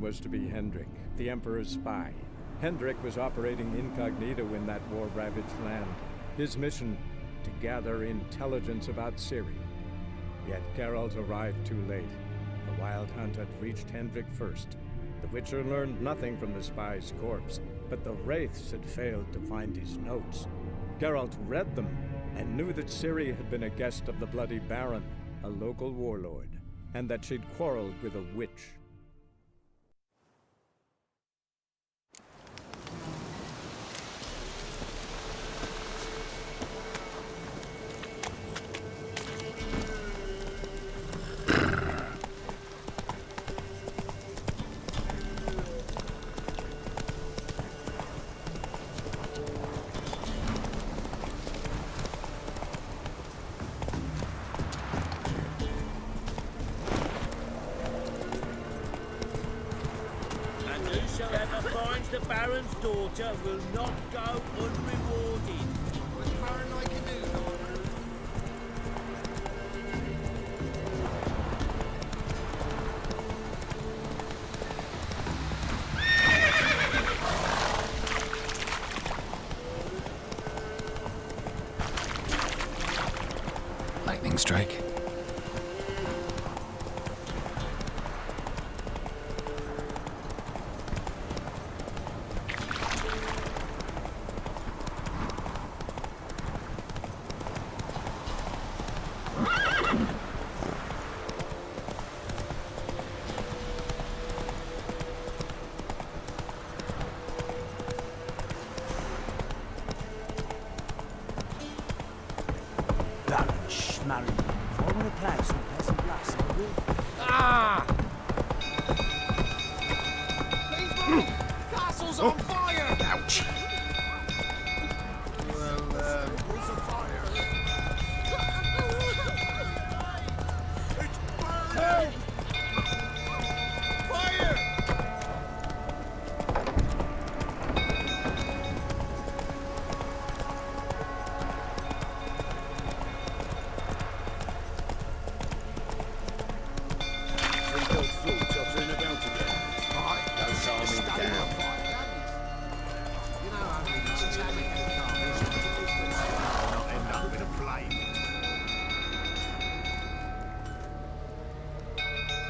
was to be Hendrik, the Emperor's spy. Hendrik was operating incognito in that war-ravaged land. His mission, to gather intelligence about Ciri. Yet Geralt arrived too late. The Wild Hunt had reached Hendrik first. The Witcher learned nothing from the spy's corpse, but the Wraiths had failed to find his notes. Geralt read them and knew that Ciri had been a guest of the Bloody Baron, a local warlord, and that she'd quarreled with a witch. Whoever finds the Baron's daughter will not go unrewarded. What's the Baron like to do, daughter? Lightning strike. Marry. If I want to play some pleasant glass, I will. Ah! Please move! Castle's on fire! Ouch. Well, what's a fire? It's burning! Fire!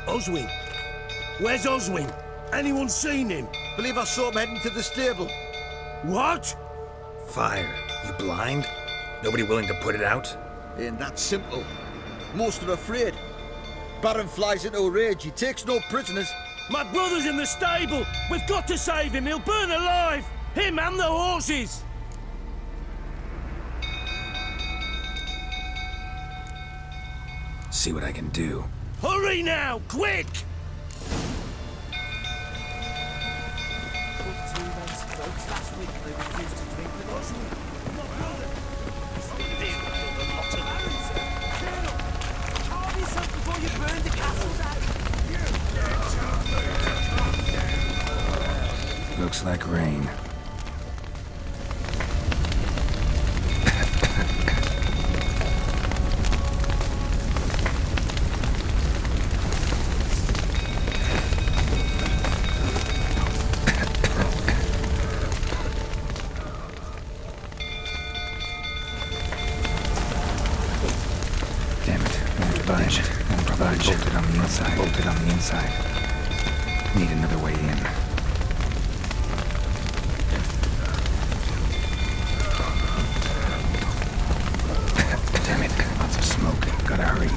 Oswin? Where's Oswin? Anyone seen him? Believe I saw him heading to the stable. What? Fire. You blind? Nobody willing to put it out? Ain't that simple. Most are afraid. Baron flies into a rage. He takes no prisoners. My brother's in the stable! We've got to save him! He'll burn alive! Him and the horses! See what I can do. Hurry now! Quick! Two men spoke last week. They refused to drink with Oswin. My brother. Baron said, Colonel, carve yourself before you burn the castle down. Looks like rain. Bolted on the inside. Need another way in. Damn it, lots of smoke. Gotta hurry.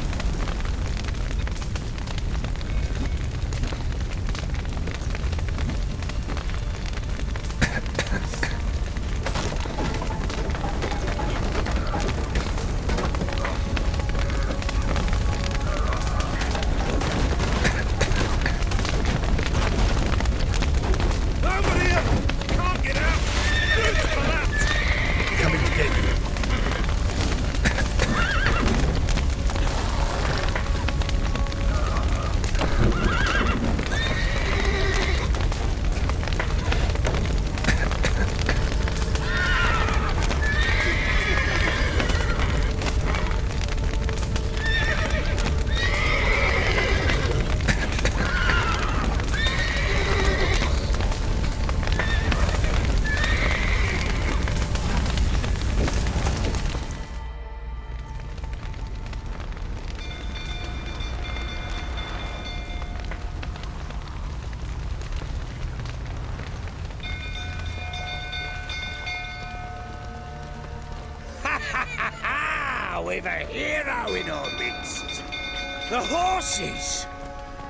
we've a hero in our midst. The horses!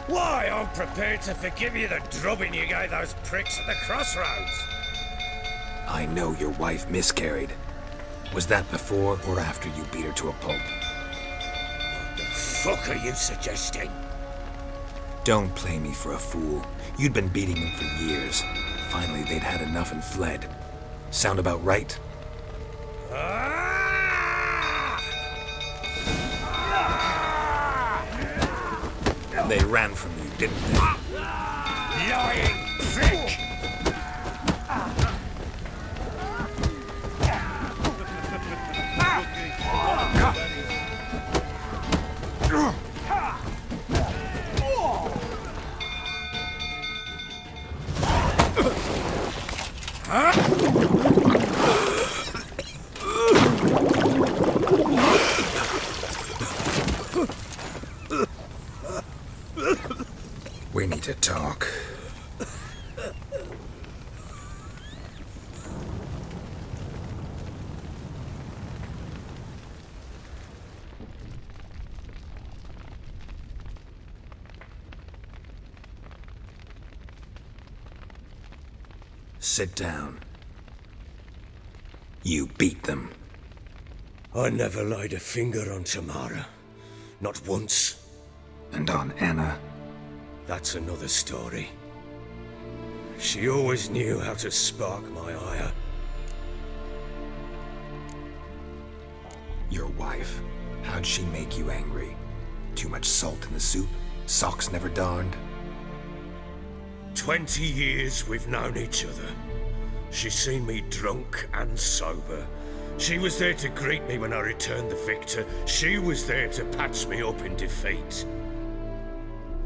Why, I'm prepared to forgive you the drubbing you gave those pricks at the crossroads. I know your wife miscarried. Was that before or after you beat her to a pulp? What the fuck are you suggesting? Don't play me for a fool. You'd been beating them for years. Finally, they'd had enough and fled. Sound about right? They ran from you, didn't they? Lying prick! We need to talk. Sit down. You beat them. I never laid a finger on Tamara. Not once. And on Anna. That's another story. She always knew how to spark my ire. Your wife. How'd she make you angry? Too much salt in the soup? Socks never darned? 20 years we've known each other. She's seen me drunk and sober. She was there to greet me when I returned the victor. She was there to patch me up in defeat.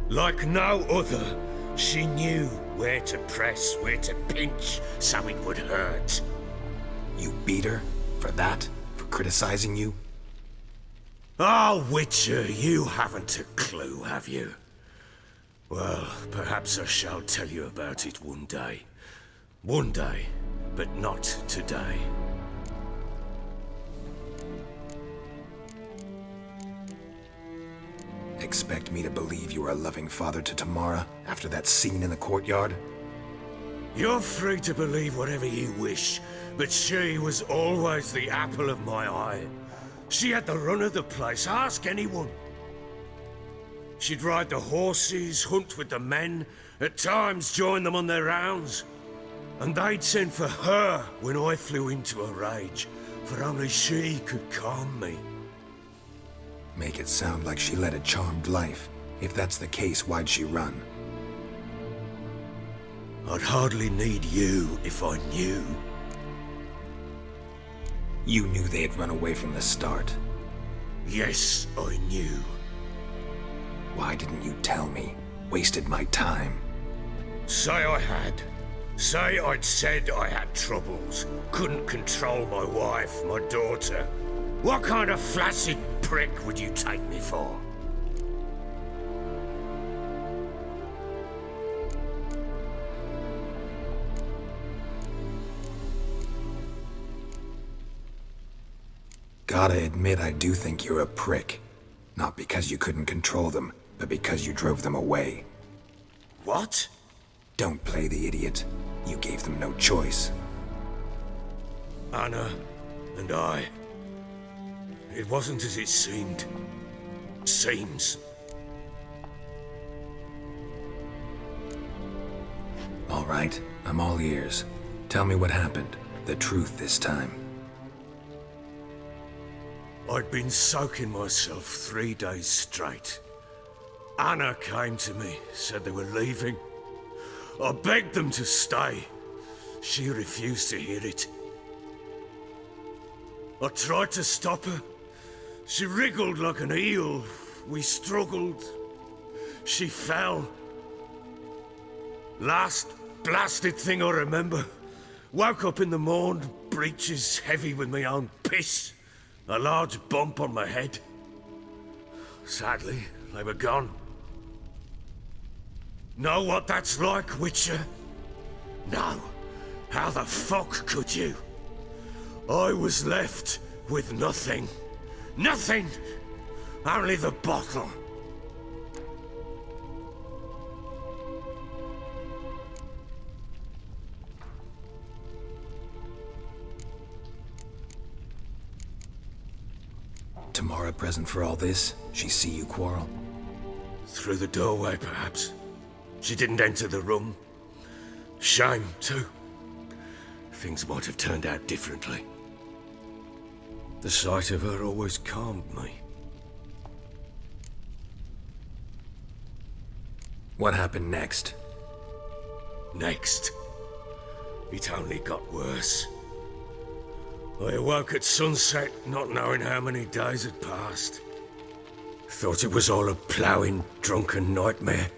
Like no other, she knew where to press, where to pinch, so it would hurt. You beat her? For that? For criticizing you? Oh, Witcher, you haven't a clue, have you? Well, perhaps I shall tell you about it one day. One day, but not today. Expect me to believe you are a loving father to Tamara after that scene in the courtyard? You're free to believe whatever you wish, but she was always the apple of my eye. She had the run of the place, ask anyone. She'd ride the horses, hunt with the men, at times join them on their rounds. And they'd send for her when I flew into a rage, for only she could calm me. Make it sound like she led a charmed life. If that's the case, why'd she run? I'd hardly need you if I knew. You knew they'd run away from the start. Yes, I knew. Why didn't you tell me? Wasted my time. Say I had. Say I'd said I had troubles. Couldn't control my wife, my daughter. What kind of flaccid prick would you take me for? Gotta admit, I do think you're a prick. Not because you couldn't control them, but because you drove them away. What? Don't play the idiot. You gave them no choice. Anna and I. It wasn't as it seemed. Seems. All right, I'm all ears. Tell me what happened. The truth this time. I'd been soaking myself 3 days straight. Anna came to me, said they were leaving. I begged them to stay. She refused to hear it. I tried to stop her. She wriggled like an eel. We struggled. She fell. Last blasted thing I remember. Woke up in the morn, breeches heavy with my own piss. A large bump on my head. Sadly, they were gone. Know what that's like, Witcher? No. How the fuck could you? I was left with nothing. Nothing! Only the bottle. Tamara present for all this? She see you quarrel? Through the doorway, perhaps. She didn't enter the room. Shame, too. Things might have turned out differently. The sight of her always calmed me. What happened next? Next, it only got worse. I awoke at sunset, not knowing how many days had passed. Thought it was all a ploughing, drunken nightmare.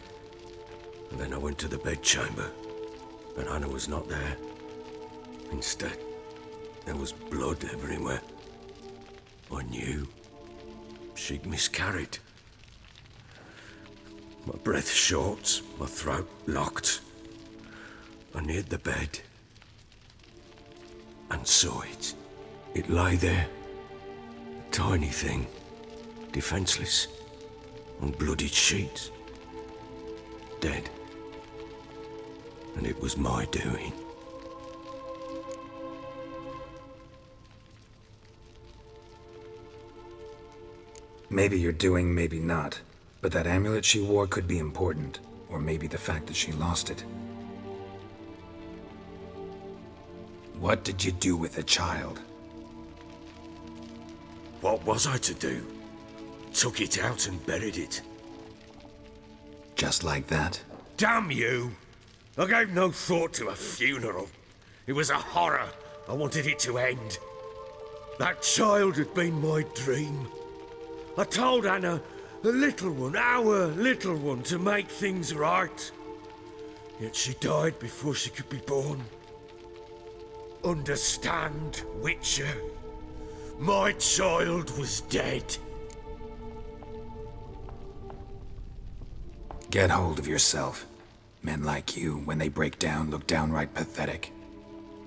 And then I went to the bedchamber, but Anna was not there. Instead, there was blood everywhere. I knew she'd miscarried. My breath short, my throat locked. I neared the bed and saw it. It lay there, a tiny thing, defenseless, on bloodied sheets, dead. And it was my doing. Maybe you're doing, maybe not. But that amulet she wore could be important. Or maybe the fact that she lost it. What did you do with the child? What was I to do? Took it out and buried it. Just like that? Damn you! I gave no thought to a funeral. It was a horror. I wanted it to end. That child had been my dream. I told Anna, the little one, our little one, to make things right. Yet she died before she could be born. Understand, Witcher? My child was dead. Get hold of yourself. Men like you, when they break down, look downright pathetic.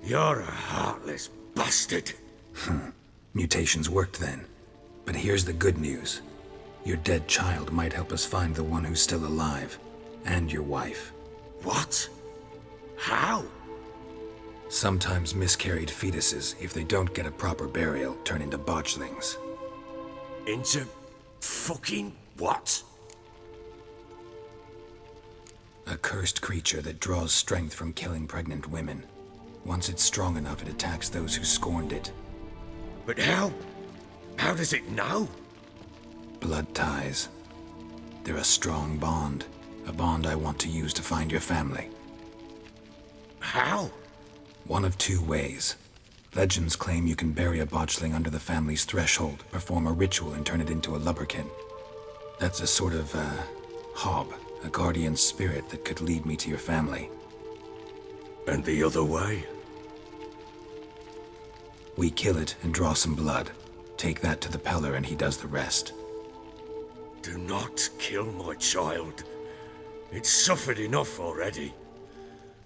You're a heartless bastard. Mutations worked then. But here's the good news. Your dead child might help us find the one who's still alive. And your wife. What? How? Sometimes miscarried fetuses, if they don't get a proper burial, turn into botchlings. Into fucking what? A cursed creature that draws strength from killing pregnant women. Once it's strong enough, it attacks those who scorned it. But how? How does it know? Blood ties. They're a strong bond. A bond I want to use to find your family. How? One of two ways. Legends claim you can bury a botchling under the family's threshold, perform a ritual, and turn it into a lubberkin. That's a sort of, hob, a guardian spirit that could lead me to your family. And the other way? We kill it and draw some blood. Take that to the Peller and he does the rest. Do not kill my child. It's suffered enough already.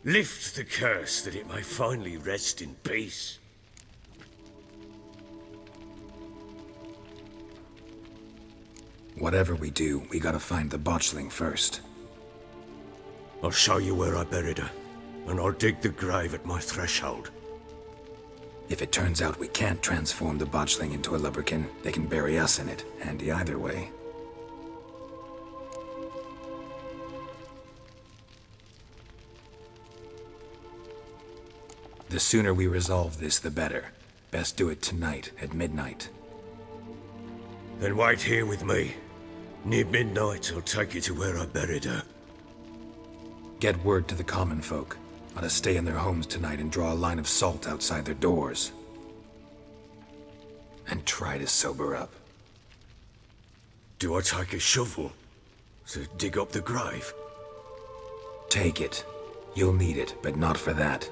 Lift the curse that it may finally rest in peace. Whatever we do, we gotta find the botchling first. I'll show you where I buried her, and I'll dig the grave at my threshold. If it turns out we can't transform the botchling into a lubberkin, they can bury us in it. Handy either way. The sooner we resolve this, the better. Best do it tonight, at midnight. Then wait here with me. Near midnight, I'll take you to where I buried her. Get word to the common folk. Ought to stay in their homes tonight and draw a line of salt outside their doors. And try to sober up. Do I take a shovel to dig up the grave? Take it. You'll need it, but not for that.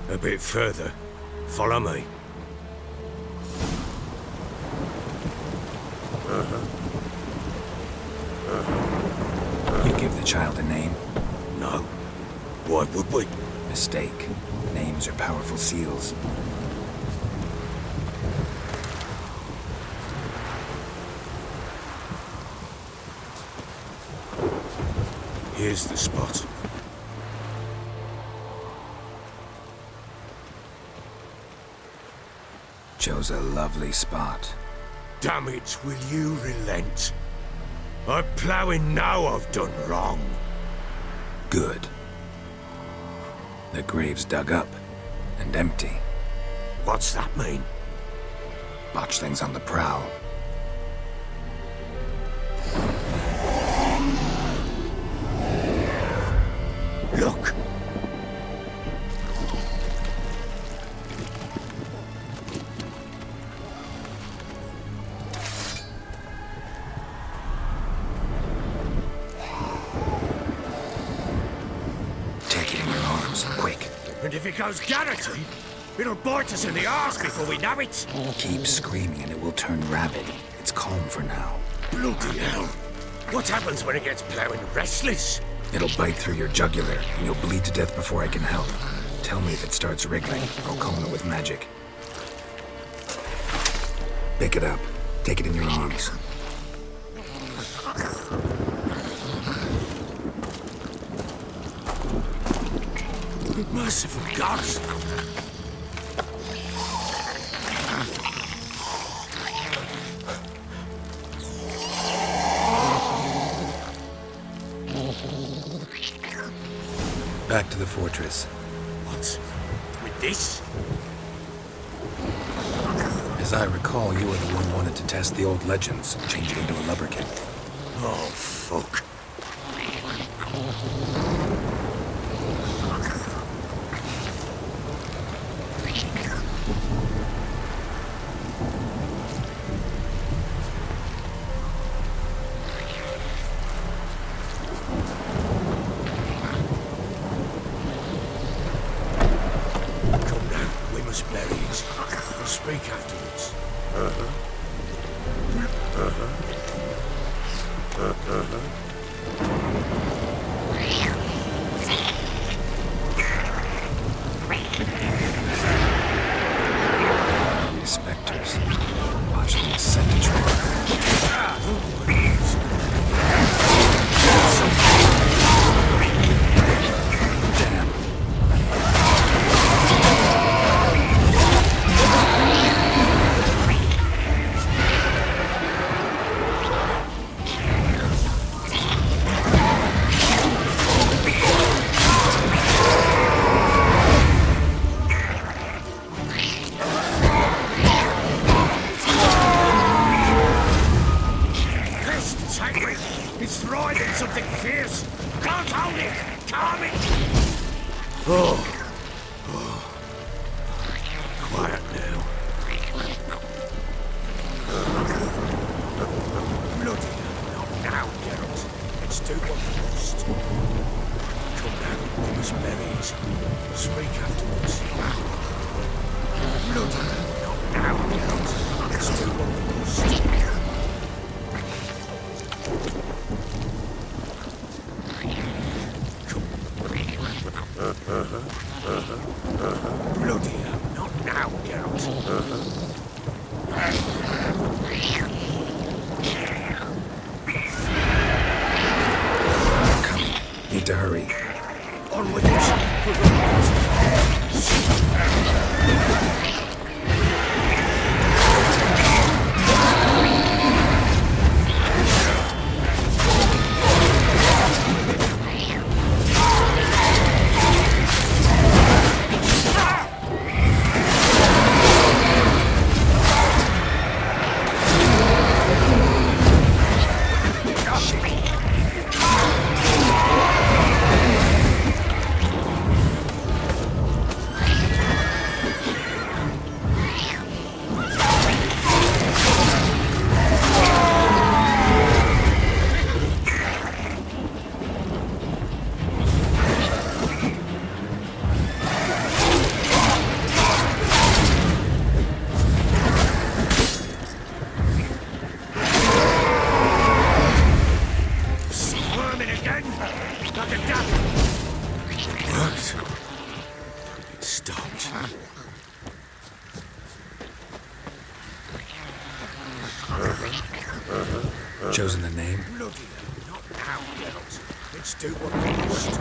A bit further. Follow me. give the child a name? No. Why would we? Mistake. Names are powerful seals. Here's the spot. Chose a lovely spot. Damn it, will you relent? I'm ploughing now I've done wrong. Good. The grave's dug up and empty. What's that mean? Botchling's on the prowl. Look! Take it in your arms, quick. And if it goes Garrity, it'll bite us in the arse before we know it. Keep screaming and it will turn rabid. It's calm for now. Bloody hell! What happens when it gets ploughing restless? It'll bite through your jugular, and you'll bleed to death before I can help. Tell me if it starts wriggling. I'll calm it with magic. Pick it up. Take it in your arms. Merciful gods! Back to the fortress. What? With this? As I recall, you were the one wanted to test the old legends, change it into a lubberkin. Oh, fuck. Come now, we must bury it. We'll speak afterwards. Hungry specters. Botchling sent a trap. Damn. Pest, take me! It's thriving something fierce! Can't hold it! Calm it! Oh. Quiet now. Bloody hell, not now, Geralt. Let's do what we must. Come now, we must bury it. Speak afterwards. Bloody hell, not now, Geralt. Let's do what we must. Come. chosen the name? Bloody hell, not now, Geralt. Let's do what we must.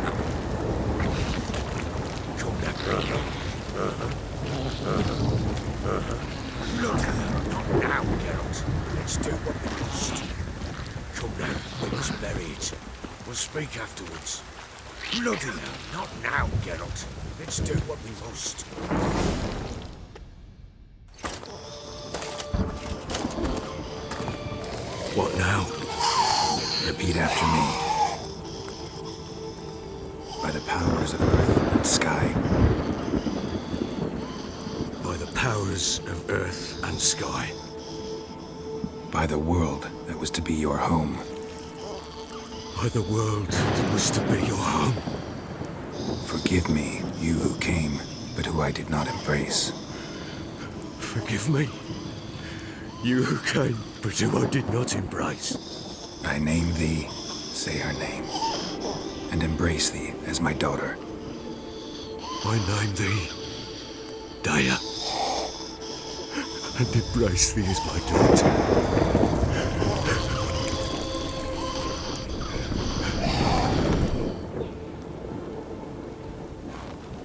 Come down. Bloody hell, not now, Geralt. Let's do what we must. Come down, we must bury it. We'll speak afterwards. Bloody hell, not now, Geralt. Let's do what we must. What now? Repeat after me. By the powers of earth and sky. By the powers of earth and sky. By the world that was to be your home. By the world that was to be your home. Forgive me, you who came, but who I did not embrace. Forgive me. You who came, but who I did not embrace. I name thee, say her name, and embrace thee as my daughter. I name thee Daya, and embrace thee as my daughter.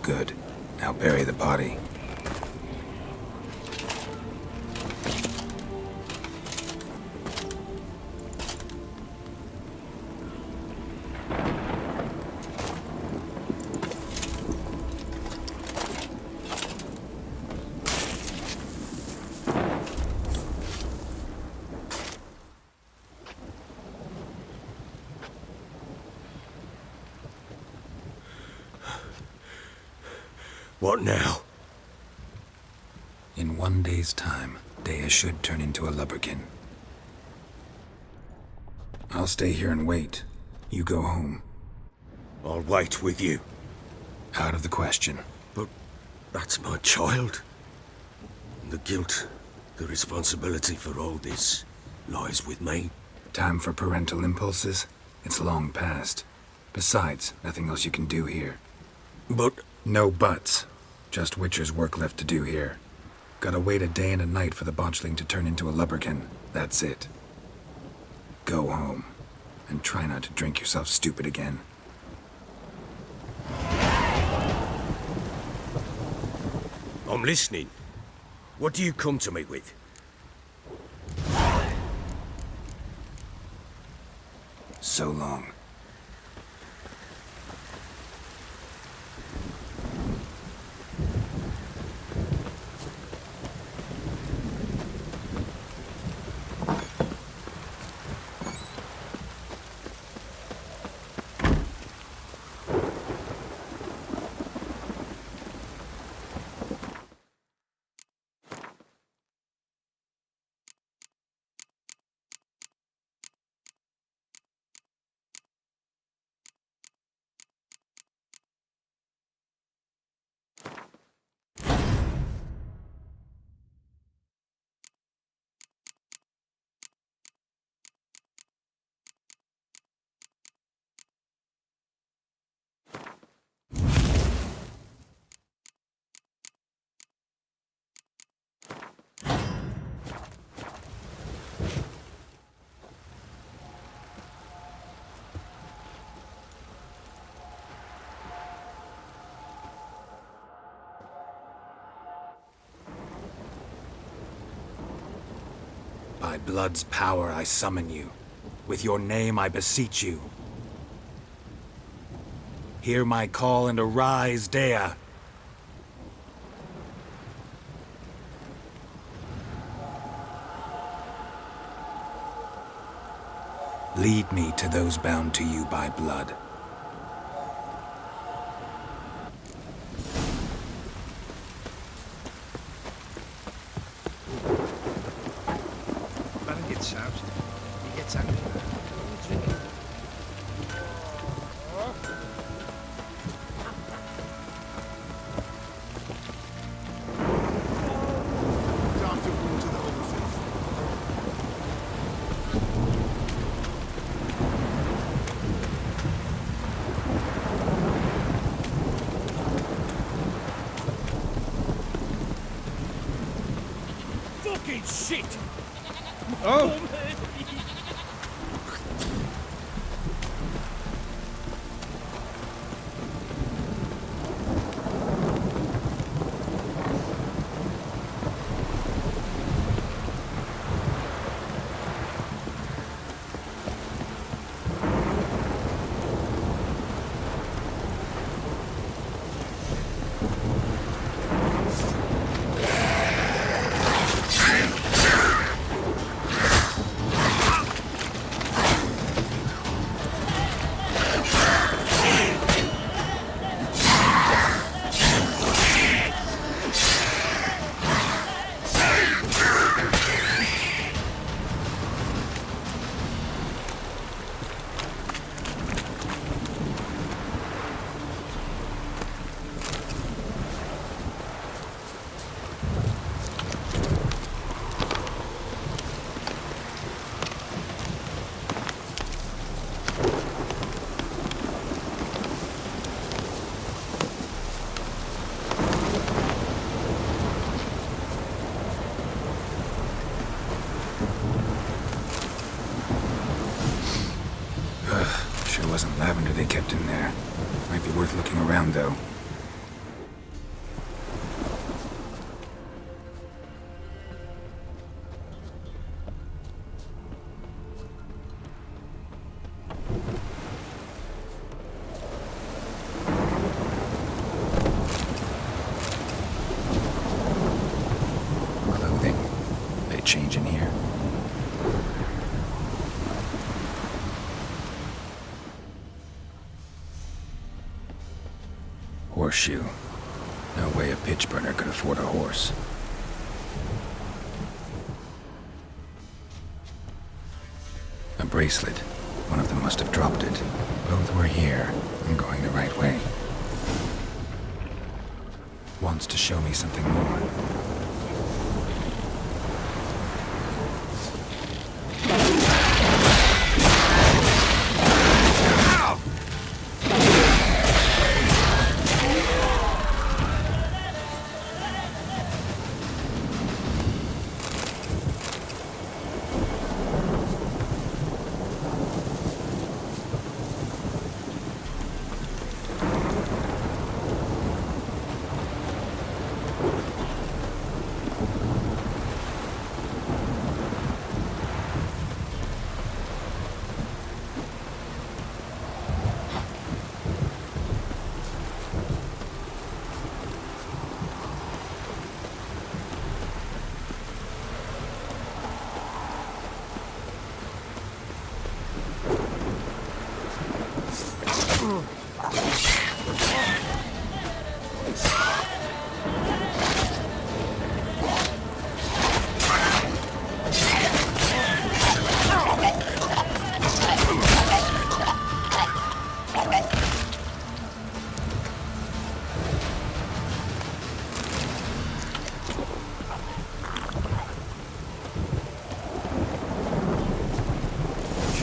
Good. Now bury the body. What now? In 1 day's time, Daya should turn into a lubberkin. I'll stay here and wait. You go home. I'll wait with you. Out of the question. But that's my child. The guilt, the responsibility for all this lies with me. Time for parental impulses? It's long past. Besides, nothing else you can do here. But No buts. Just Witcher's work left to do here. Gotta wait a day and a night for the botchling to turn into a lubberkin. That's it. Go home. And try not to drink yourself stupid again. I'm listening. What do you come to me with? So long. By blood's power I summon you. With your name I beseech you. Hear my call and arise, Daya. Lead me to those bound to you by blood. Better get out. He gets angry. Time to water the horses. Fucking shit! Oh! wasn't lavender they kept in there. Might be worth looking around, though. Clothing. They change in here? Horseshoe. No way a pitch burner could afford a horse. A bracelet. One of them must have dropped it. Both were here. I'm going the right way. Wants to show me something more.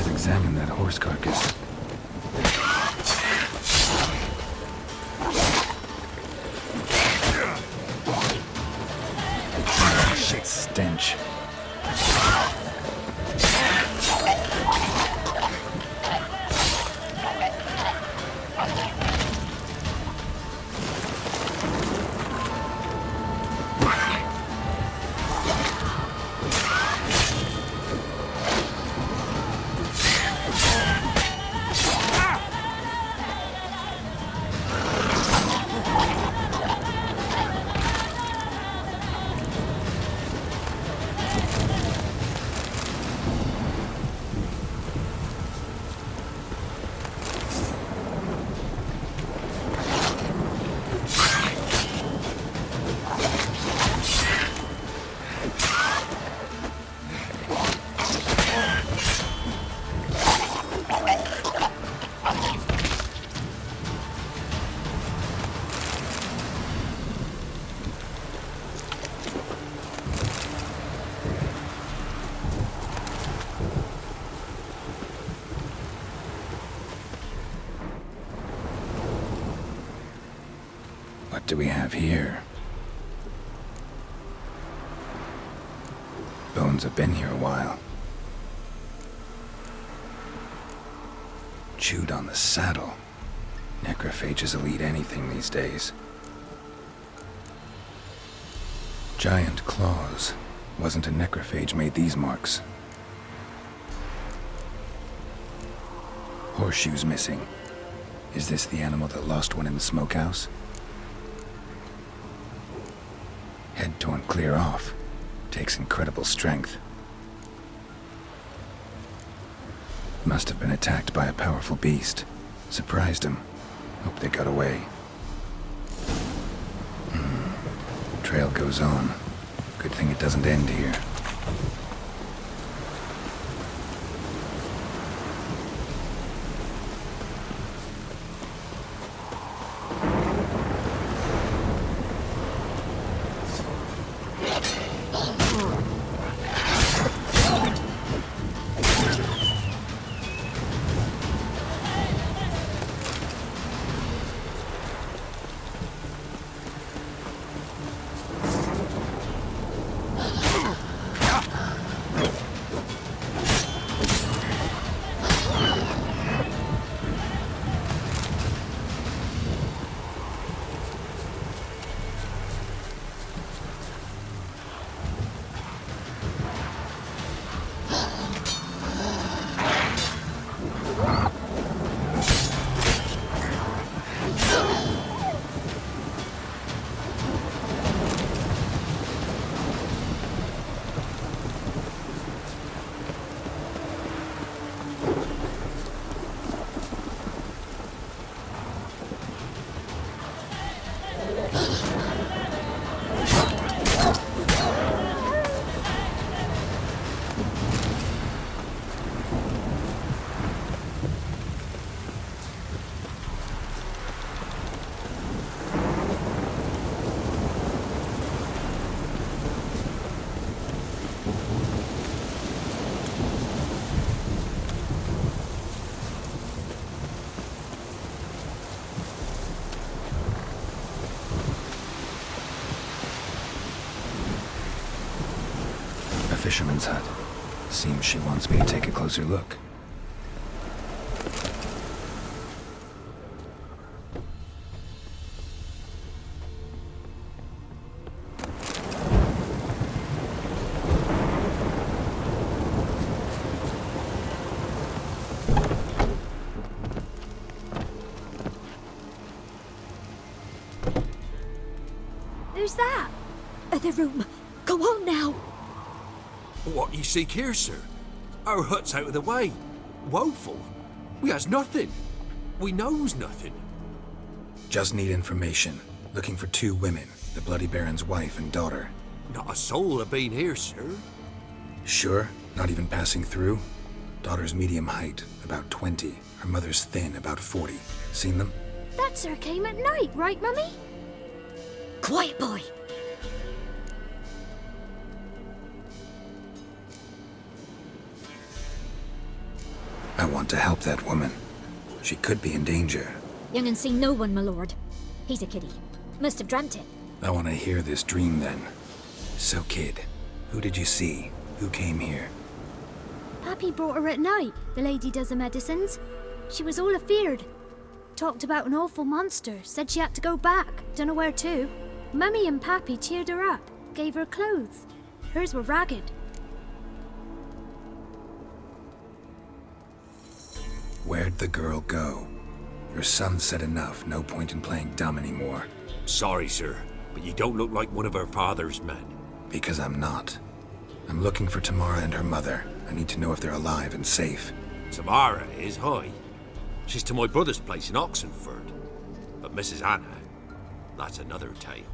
Examine that horse carcass. Shit stench. What do we have here? Bones have been here a while. Chewed on the saddle. Necrophages will eat anything these days. Giant claws. Wasn't a necrophage made these marks. Horseshoes missing. Is this the animal that lost one in the smokehouse? Head torn clear off. Takes incredible strength. Must have been attacked by a powerful beast. Surprised him. Hope they got away. Trail goes on. Good thing it doesn't end here. fisherman's hut. Seems she wants me to take a closer look. Who's that? The room. Go on now. What you seek here, sir? Our hut's out of the way. Woeful. We has nothing. We knows nothing. Just need information. Looking for 2 women, the Bloody Baron's wife and daughter. Not a soul have been here, sir. Sure? Not even passing through? Daughter's medium height, about 20. Her mother's thin, about 40. Seen them? That sir came at night, right, Mummy? Quiet, boy. I want to help that woman. She could be in danger. Young and seen no one, my lord. He's a kiddie. Must have dreamt it. I want to hear this dream then. So, kid, who did you see? Who came here? Pappy brought her at night. The lady does the medicines. She was all afeared. Talked about an awful monster. Said she had to go back. Dunno where to. Mummy and Pappy cheered her up. Gave her clothes. Hers were ragged. Where'd the girl go? Your son said enough. No point in playing dumb anymore. Sorry, sir, but you don't look like one of our father's men. Because I'm not. I'm looking for Tamara and her mother. I need to know if they're alive and safe. Tamara is high. She's to my brother's place in Oxenford. But Mrs. Anna, that's another tale.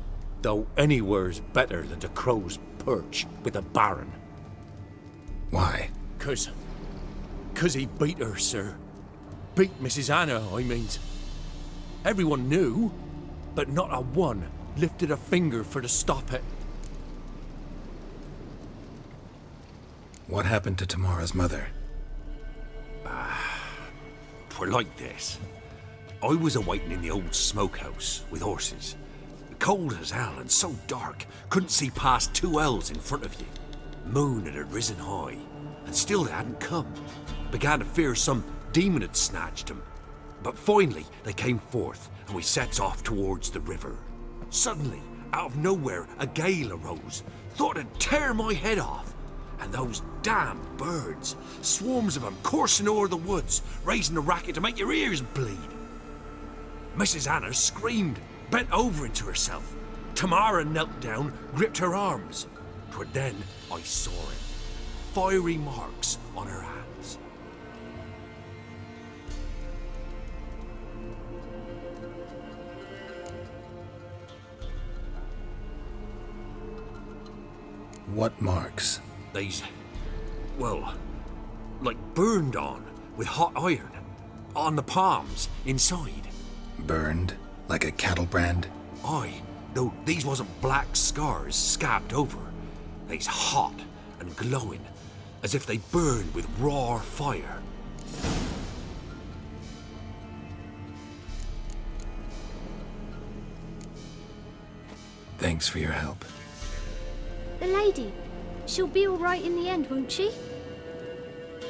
Though anywhere's better than to Crow's Perch with a baron. Why? 'Cause he beat her, sir. Beat Mrs. Anna, I means. Everyone knew, but not a one lifted a finger for to stop it. What happened to Tamara's mother? 'Twere like this. I was awaiting in the old smokehouse with horses. Cold as hell and so dark, couldn't see past 2 ells in front of you. Moon had risen high, and still they hadn't come. Began to fear some demon had snatched them. But finally they came forth, and we sets off towards the river. Suddenly, out of nowhere, a gale arose. Thought it'd tear my head off. And those damn birds, swarms of them coursing o'er the woods, raising a racket to make your ears bleed. Mrs. Anna screamed, bent over into herself. Tamara knelt down, gripped her arms. 'Twere then I saw it. Fiery marks on her hands. What marks? They's, well, like burned on with hot iron. On the palms, inside. Burned? Like a cattle brand? Aye, though these wasn't black scars scabbed over. They's hot and glowing, as if they burned with raw fire. Thanks for your help. The lady. She'll be all right in the end, won't she?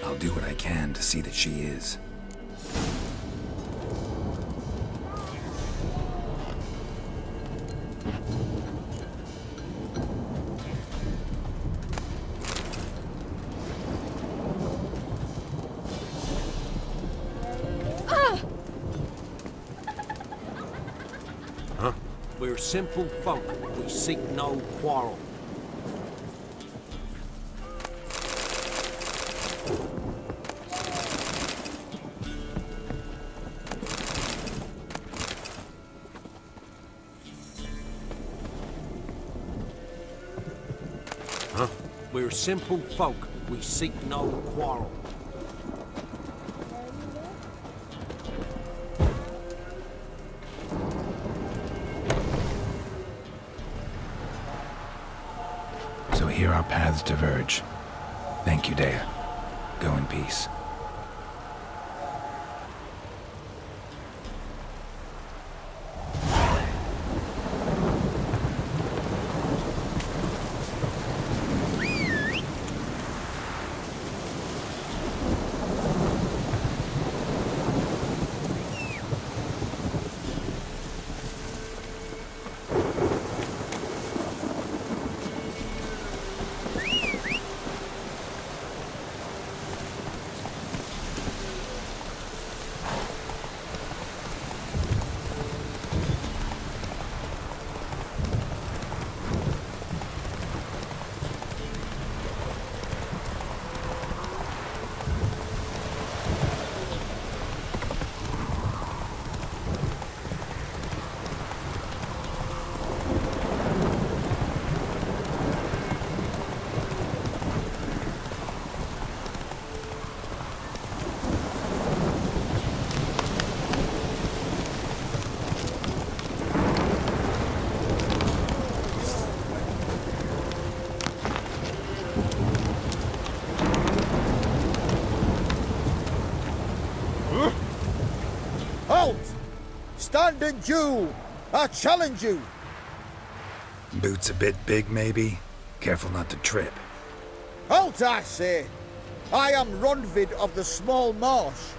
I'll do what I can to see that she is. We're simple folk. We seek no quarrel. We're simple folk. We seek no quarrel. So here our paths diverge. Thank you, Dea. Go in peace. stand and duel. I challenge you. Boots a bit big, maybe? Careful not to trip. Halt, I say. I am Ronvid of the Small Marsh,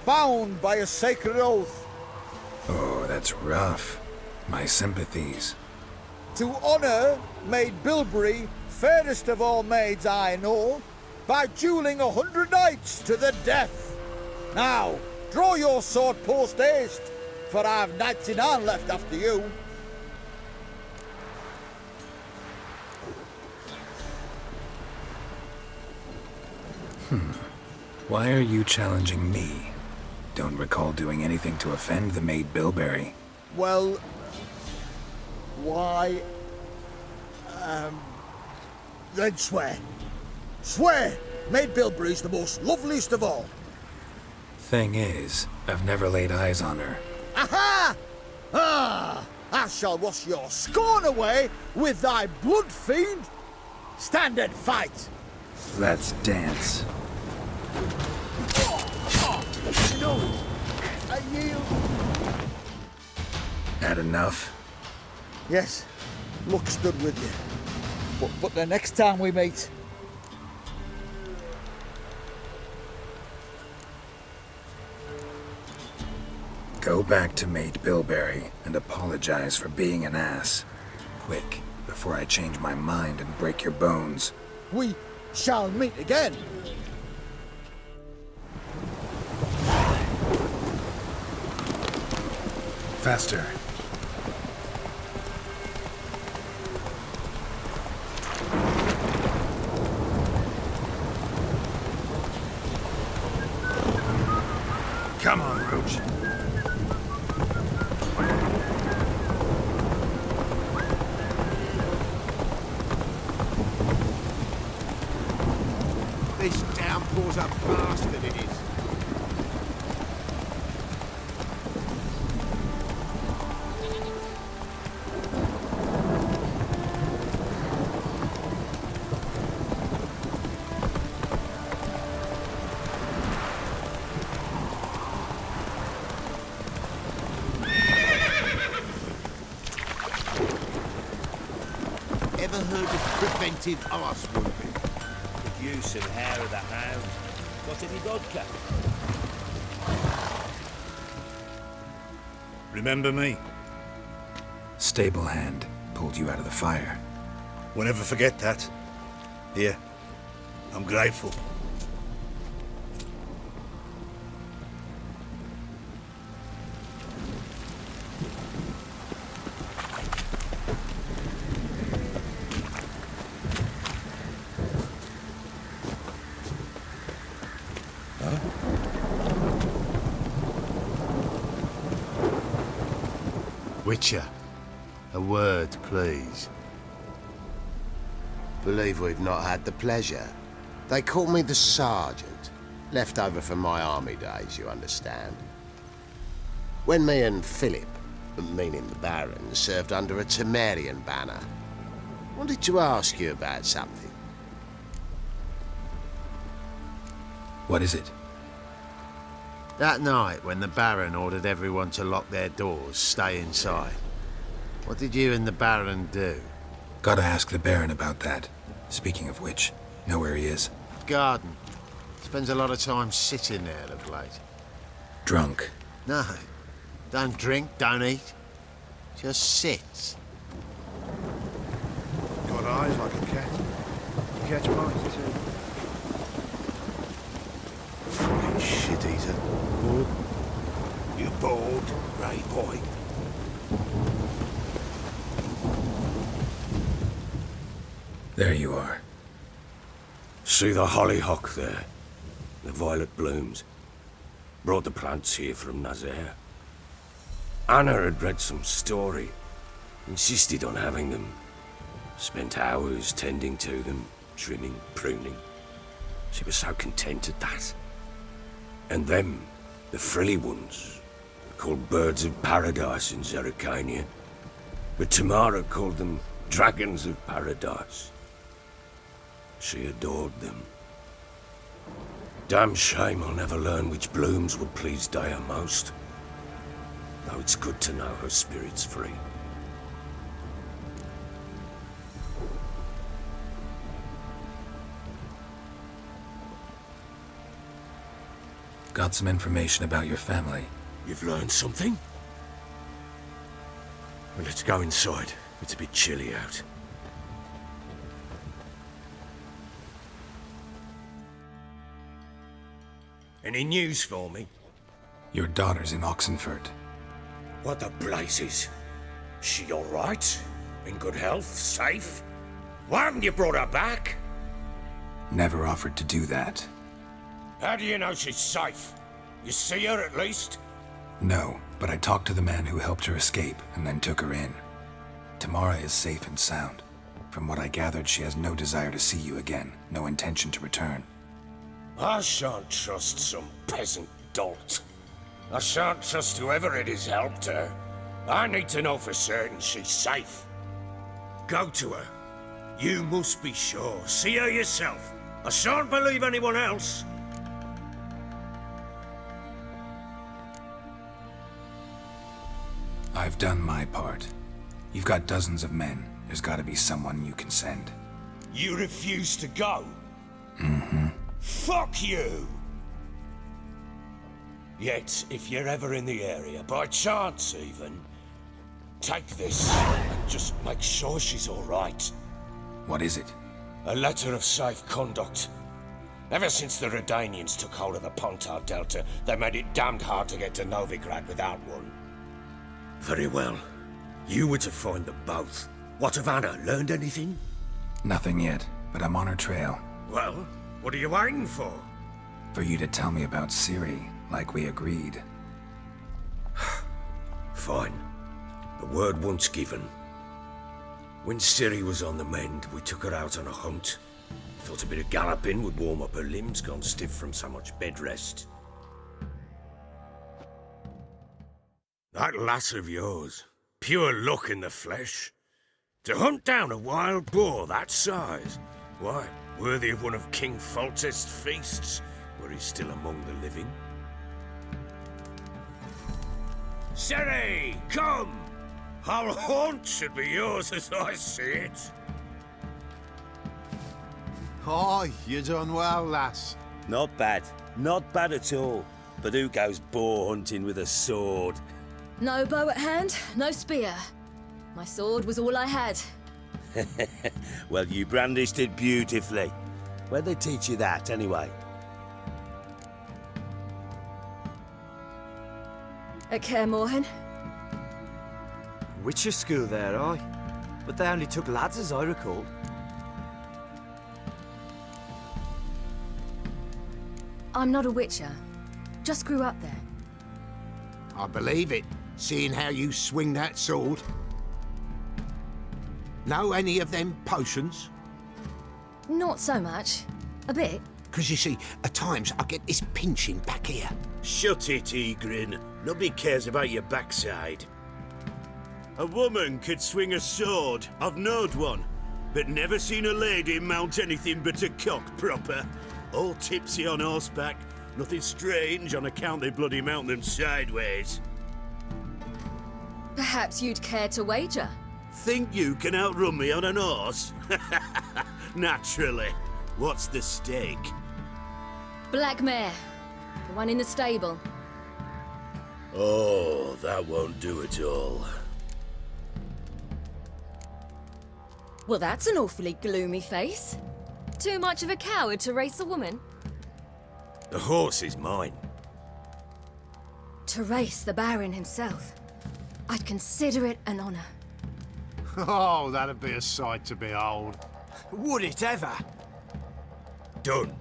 bound by a sacred oath. Oh, that's rough. My sympathies. To honour Maid Bilberry, fairest of all maids I know, by duelling 100 knights to the death. Now, draw your sword post haste, for I've knights in hand left after you. Why are you challenging me? Don't recall doing anything to offend the Maid Bilberry. Well, why... then swear. Swear! Maid Bilberry's the most loveliest of all. Thing is, I've never laid eyes on her. Aha! Ah! I shall wash your scorn away with thy blood, fiend! Stand and fight! Let's dance. No! I yield! Had enough? Yes, luck stood with you. But the next time we meet... Go back to Maid Bilberry and apologize for being an ass. Quick, before I change my mind and break your bones. We shall meet again. Faster. Come on, Roach. This downpour's a bastard, it is. Ever heard of preventive arse wounding? Could use some hair of the hound. Got any vodka? Remember me? Stable hand pulled you out of the fire. We'll never forget that. Here, I'm grateful. Witcher, a word, please. Believe we've not had the pleasure. They call me the Sergeant. Left over from my army days, you understand. When me and Philip, meaning the Baron, served under a Temerian banner, wanted to ask you about something. What is it? That night, when the Baron ordered everyone to lock their doors, stay inside, what did you and the Baron do? Gotta ask the Baron about that. Speaking of which, know where he is? Garden. Spends a lot of time sitting there of late. Drunk. No. Don't drink, don't eat. Just sits. Got eyes like a cat. Catch mice too. Fucking shit eater. You bored, Grey Boy? There you are. See the hollyhock there? The violet blooms. Brought the plants here from Nazaire. Anna had read some story. Insisted on having them. Spent hours tending to them, trimming, pruning. She was so content at that. And them, the frilly ones, called birds of paradise in Zerrikania. But Tamara called them dragons of paradise. She adored them. Damn shame I'll never learn which blooms would please Daya most. though it's good to know her spirit's free. Got some information about your family. You've learned something? Well, let's go inside. It's a bit chilly out. Any news for me? Your daughter's in Oxenfurt. What the blazes? She all right? In good health? Safe? Why haven't you brought her back? Never offered to do that. How do you know she's safe? You see her at least? No, but I talked to the man who helped her escape and then took her in. Tamara is safe and sound. From what I gathered, she has no desire to see you again, no intention to return. I shan't trust some peasant dolt. I shan't trust whoever it is helped her. I need to know for certain she's safe. Go to her. You must be sure. See her yourself. I shan't believe anyone else. I've done my part. You've got dozens of men. There's gotta be someone you can send. You refuse to go? Mm-hmm. Fuck you! Yet, if you're ever in the area, by chance even, take this and just make sure she's all right. What is it? A letter of safe conduct. Ever since the Redanians took hold of the Pontar Delta, they made it damned hard to get to Novigrad without one. Very well. You were to find them both. What of Anna? Learned anything? Nothing yet, but I'm on her trail. Well, what are you waiting for? For you to tell me about Ciri, like we agreed. Fine. The word once given. When Ciri was on the mend, we took her out on a hunt. Thought a bit of galloping would warm up her limbs, gone stiff from so much bed rest. That lass of yours, pure luck in the flesh. To hunt down a wild boar that size, why, worthy of one of King Foltest's feasts, were he still among the living. Ciri, come! Whole haunt should be yours as I see it. Oh, you done well, lass. Not bad. Not bad at all. But who goes boar hunting with a sword? No bow at hand, no spear. My sword was all I had. Well, you brandished it beautifully. Where'd they teach you that, anyway? At Kaer Morhen. Witcher school there, aye. But they only took lads, as I recall. I'm not a witcher. Just grew up there. I believe it, seeing how you swing that sword. Know any of them potions? Not so much. A bit. Because you see, at times I get this pinching back here. Shut it, Egrin. Nobody cares about your backside. A woman could swing a sword. I've knowed one. But never seen a lady mount anything but a cock proper. All tipsy on horseback. Nothing strange on account they bloody mount them sideways. Perhaps you'd care to wager? Think you can outrun me on an horse? Naturally. What's the stake? Black mare. The one in the stable. Oh, that won't do at all. Well, that's an awfully gloomy face. Too much of a coward to race a woman? The horse is mine. To race the Baron himself. I'd consider it an honor. Oh, that'd be a sight to behold. Would it ever? Done.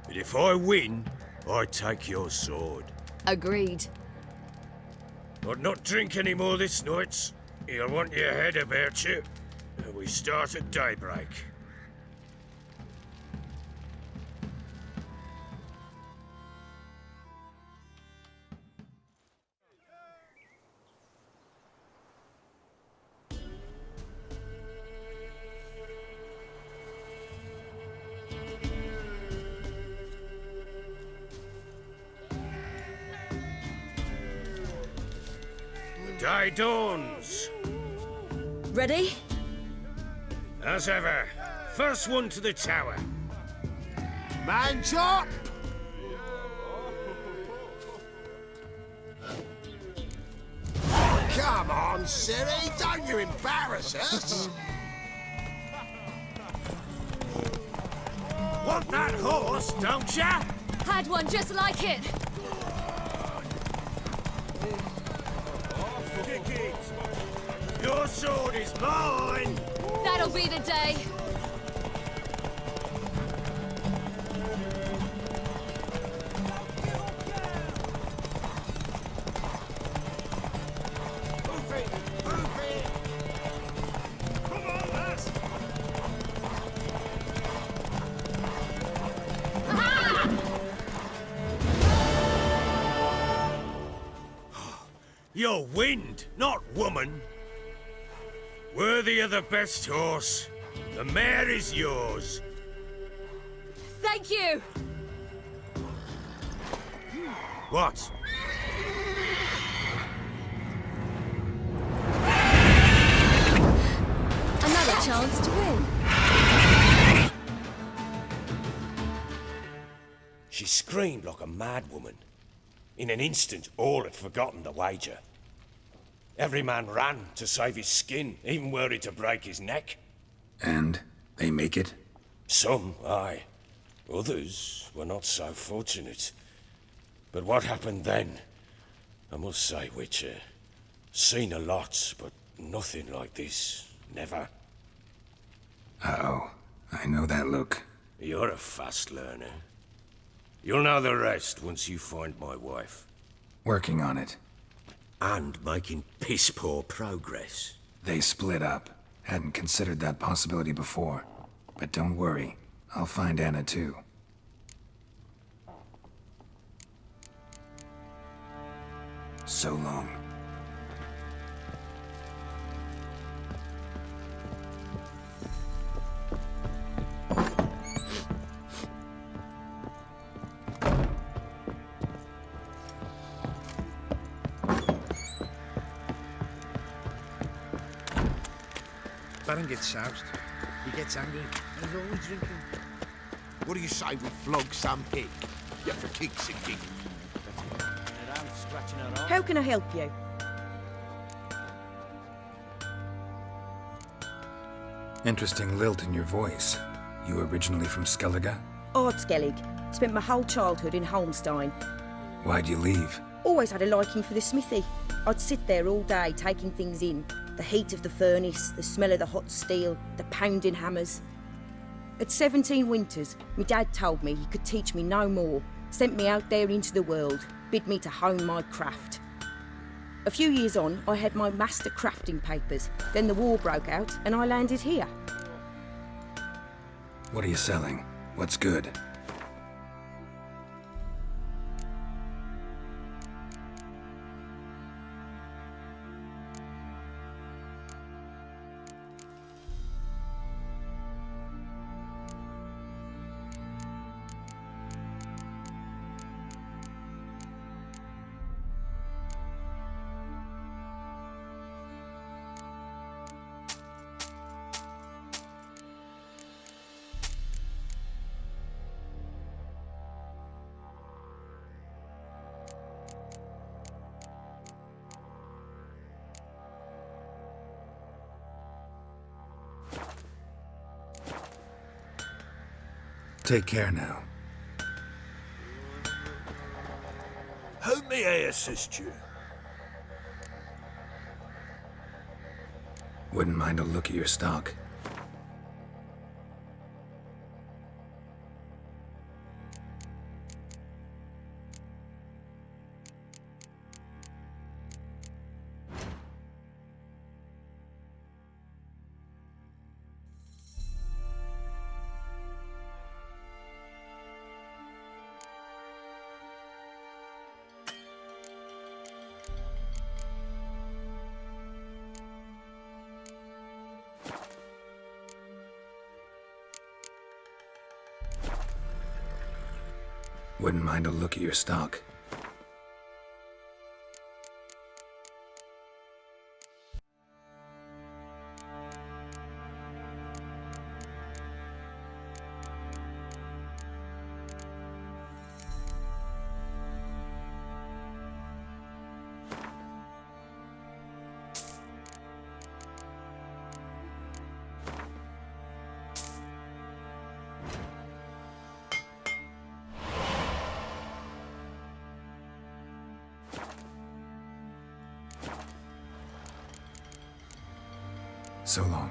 But if I win, I take your sword. Agreed. I'd not drink any more this night. You'll want your head about you. And we start at daybreak. Day dawns. Ready? As ever, first one to the tower. Man chop! Come on, Ciri, don't you embarrass us! Want that horse, don't ya? Had one just like it. Kick it! Your sword is mine! That'll be the day. You're wind, not woman. Worthy of the best horse. The mare is yours. Thank you. What? Another chance to win. She screamed like a mad woman. In an instant, all had forgotten the wager. Every man ran to save his skin, even were it to break his neck. And they make it? Some, aye. Others were not so fortunate. But what happened then? I must say, Witcher, seen a lot, but nothing like this. Never. Uh-oh. I know that look. You're a fast learner. You'll know the rest once you find my wife. Working on it. And making piss-poor progress. They split up. Hadn't considered that possibility before. But don't worry. I'll find Anna too. So long. Baron gets soused. He gets angry, and he's always drinking. What do you say we flog some pig? Yeah, for kicks and giggles. How can I help you? Interesting lilt in your voice. You originally from Skellige? Ardskellig. Spent my whole childhood in Holmstein. Why'd you leave? Always had a liking for the smithy. I'd sit there all day taking things in. The heat of the furnace, the smell of the hot steel, the pounding hammers. At 17 winters, my dad told me he could teach me no more. Sent me out there into the world, bid me to hone my craft. A few years on, I had my master crafting papers. Then the war broke out and I landed here. What are you selling? What's good? Take care now. How may I assist you? Wouldn't mind a look at your stock. Wouldn't mind a look at your stock. So long.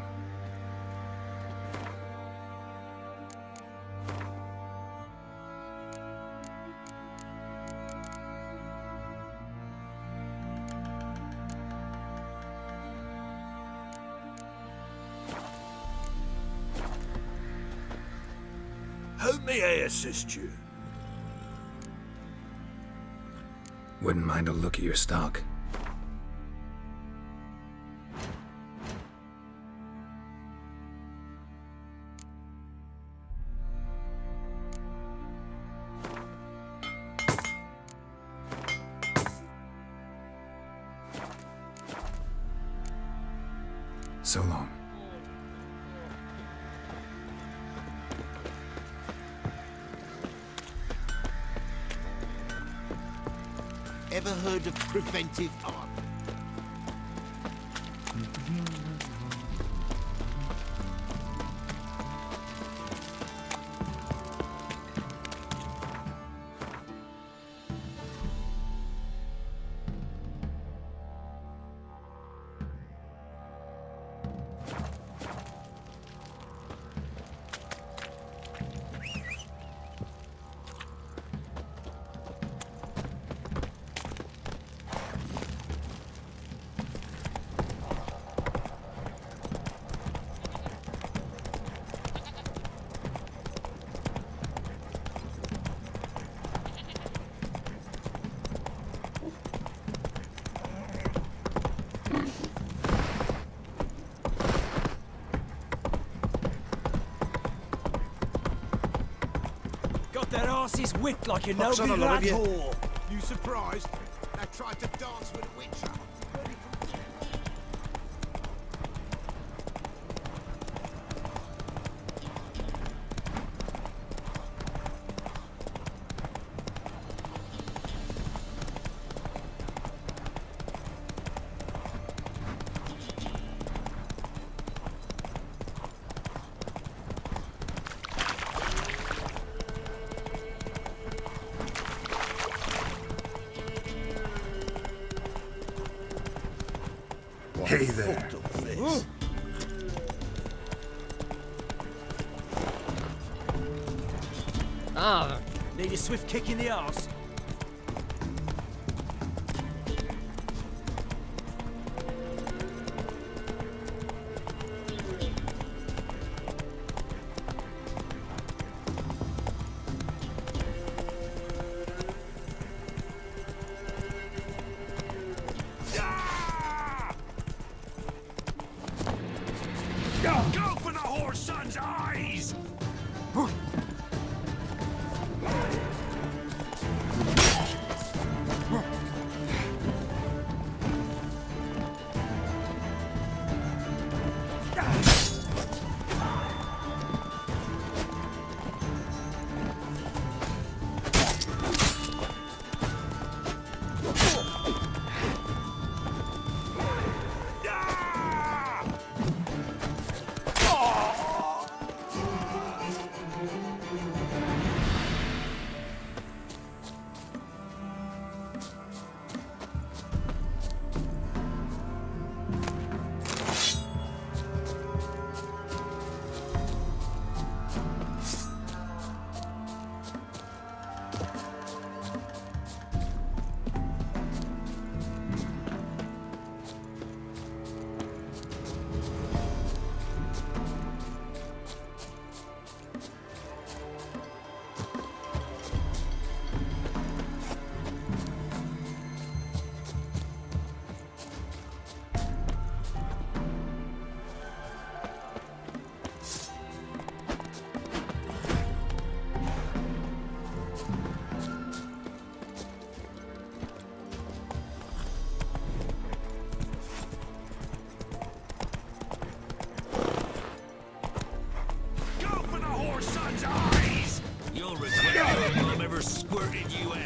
How may I assist you? Wouldn't mind a look at your stock. So long. Ever heard of preventive art? That arse is whipped like a Fox on no a lot of you. whore. You surprised? I tried to dance with a witcher. Hey there. Need a swift kick in the arse. Go for the whore's son's eyes! You'll regret your mom ever squirted you out.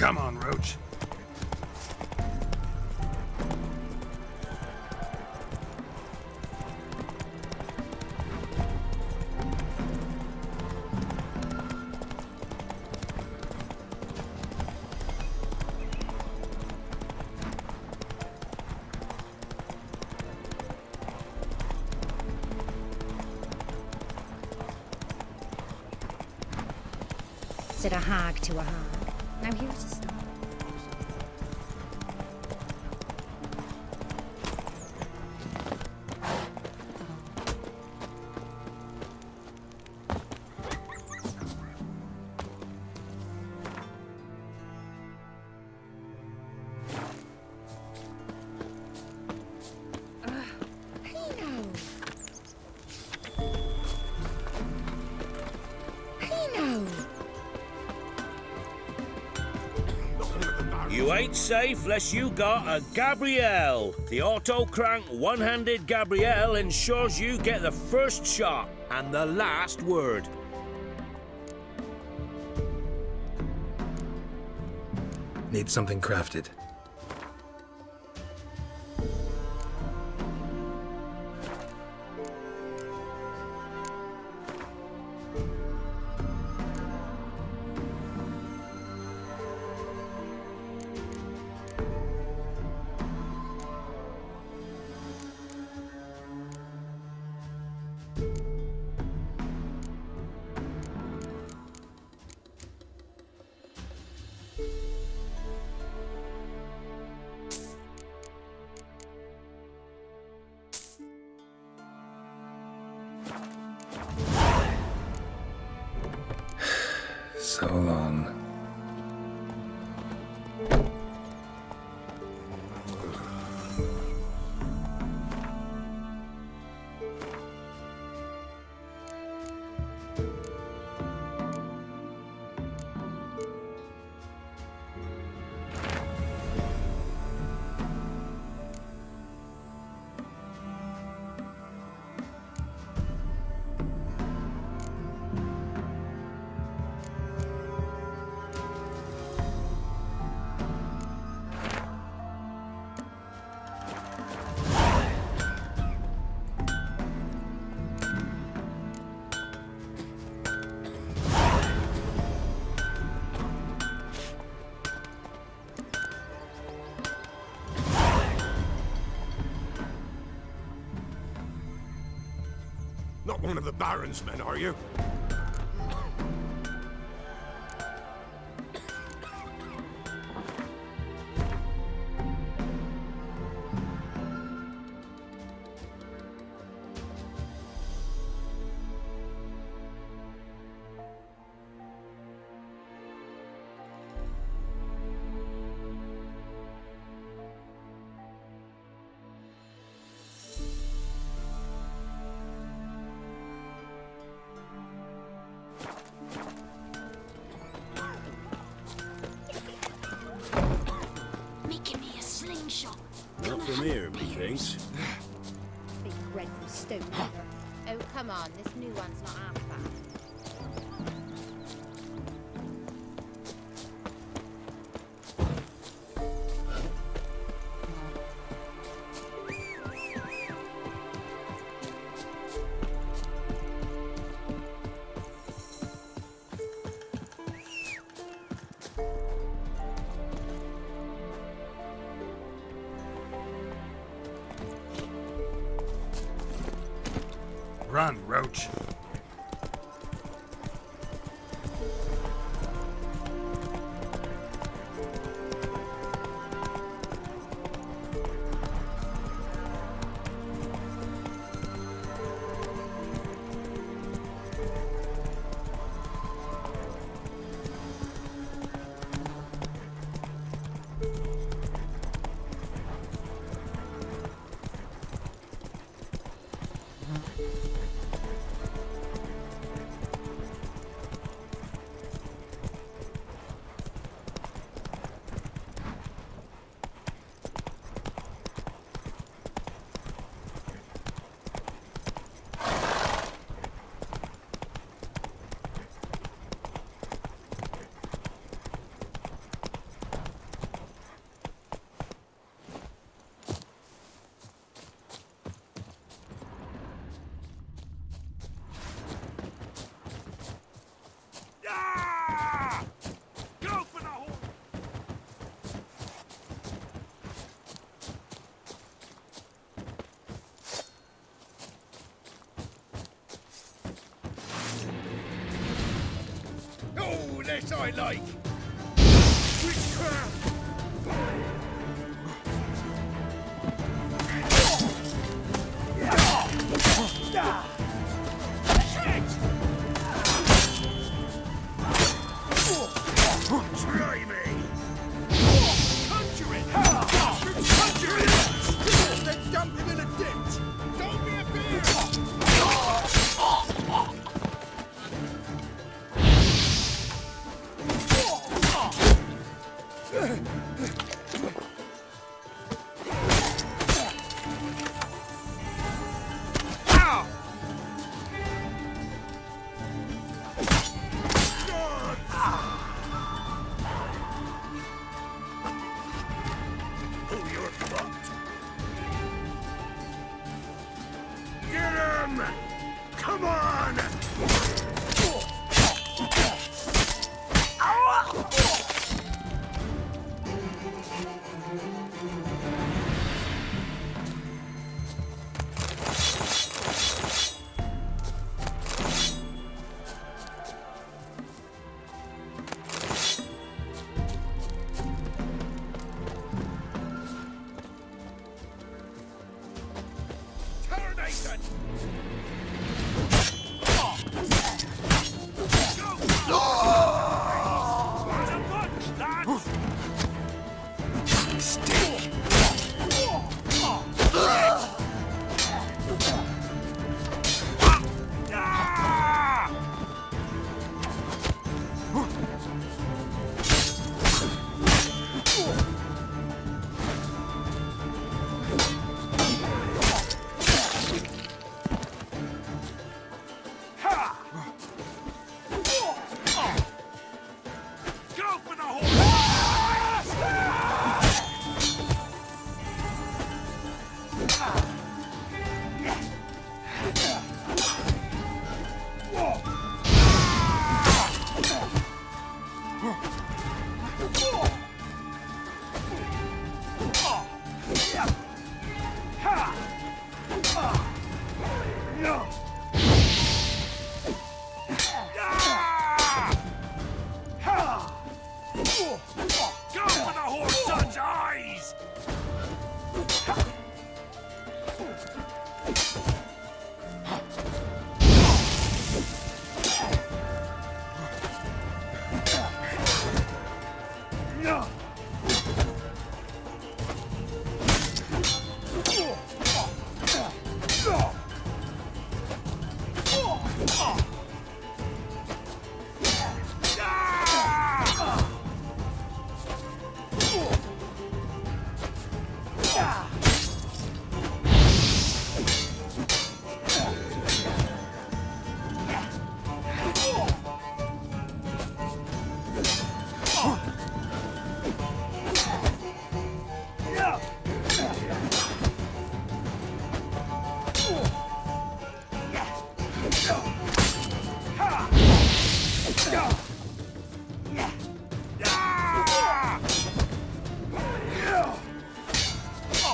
Come on, Roach. Said a hag to a hag. Now here's a stop. You ain't safe less you got a Gabrielle. The auto-crank one-handed Gabrielle ensures you get the first shot and the last word. Need something crafted. So long. Not one of the Baron's men, are you? Making me a slingshot. Not from here, methinks. Big dreadful stone river. Oh, come on, this new one's not half bad. Run, Roach. This I like! Witchcraft! Try me! Conjure it! Conjure it! Then dump him in a ditch! Don't be a bear! Come on! Termination! Go for the horse son's eyes!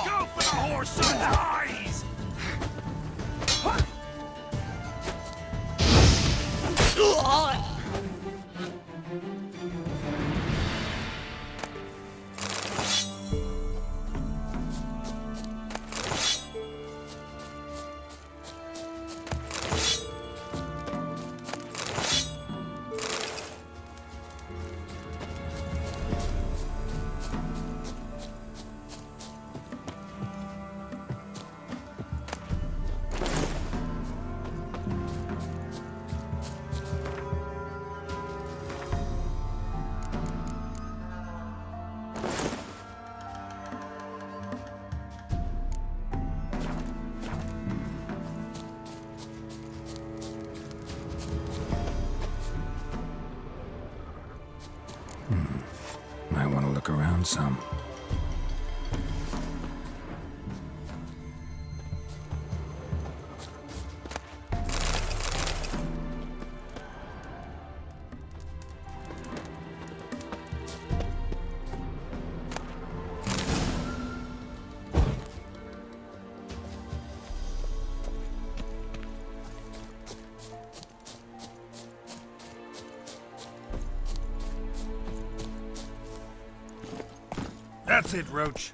Go for the horse son's eyes! Might want to look around some. That's it, Roach.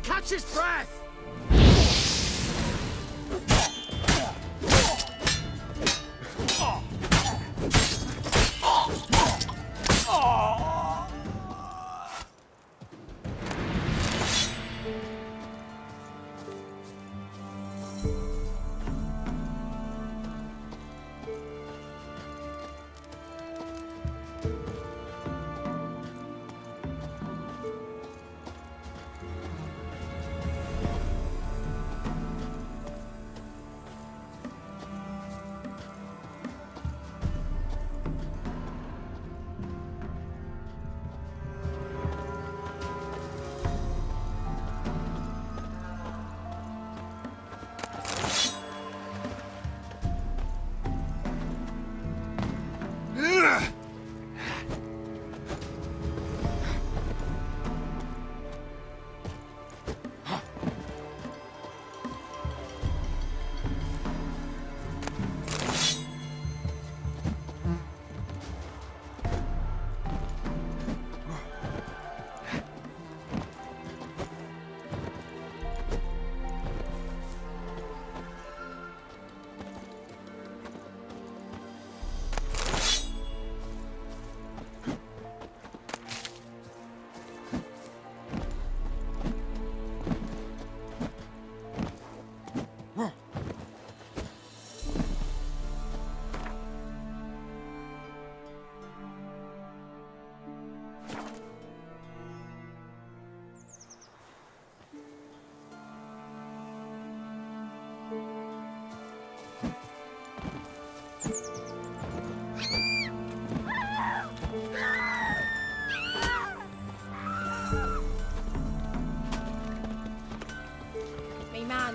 catch his breath!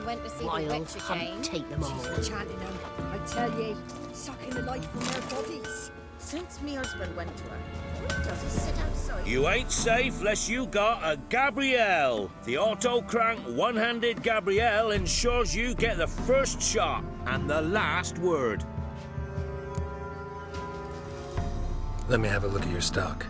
Went to see Wild the witch again. take them all. She's chanting them, I tell ye, sucking the life from their bodies. Since me husband went to her, does he sit outside? You ain't safe less you got a Gabrielle. The auto-crank one-handed Gabrielle ensures you get the first shot and the last word. Let me have a look at your stock.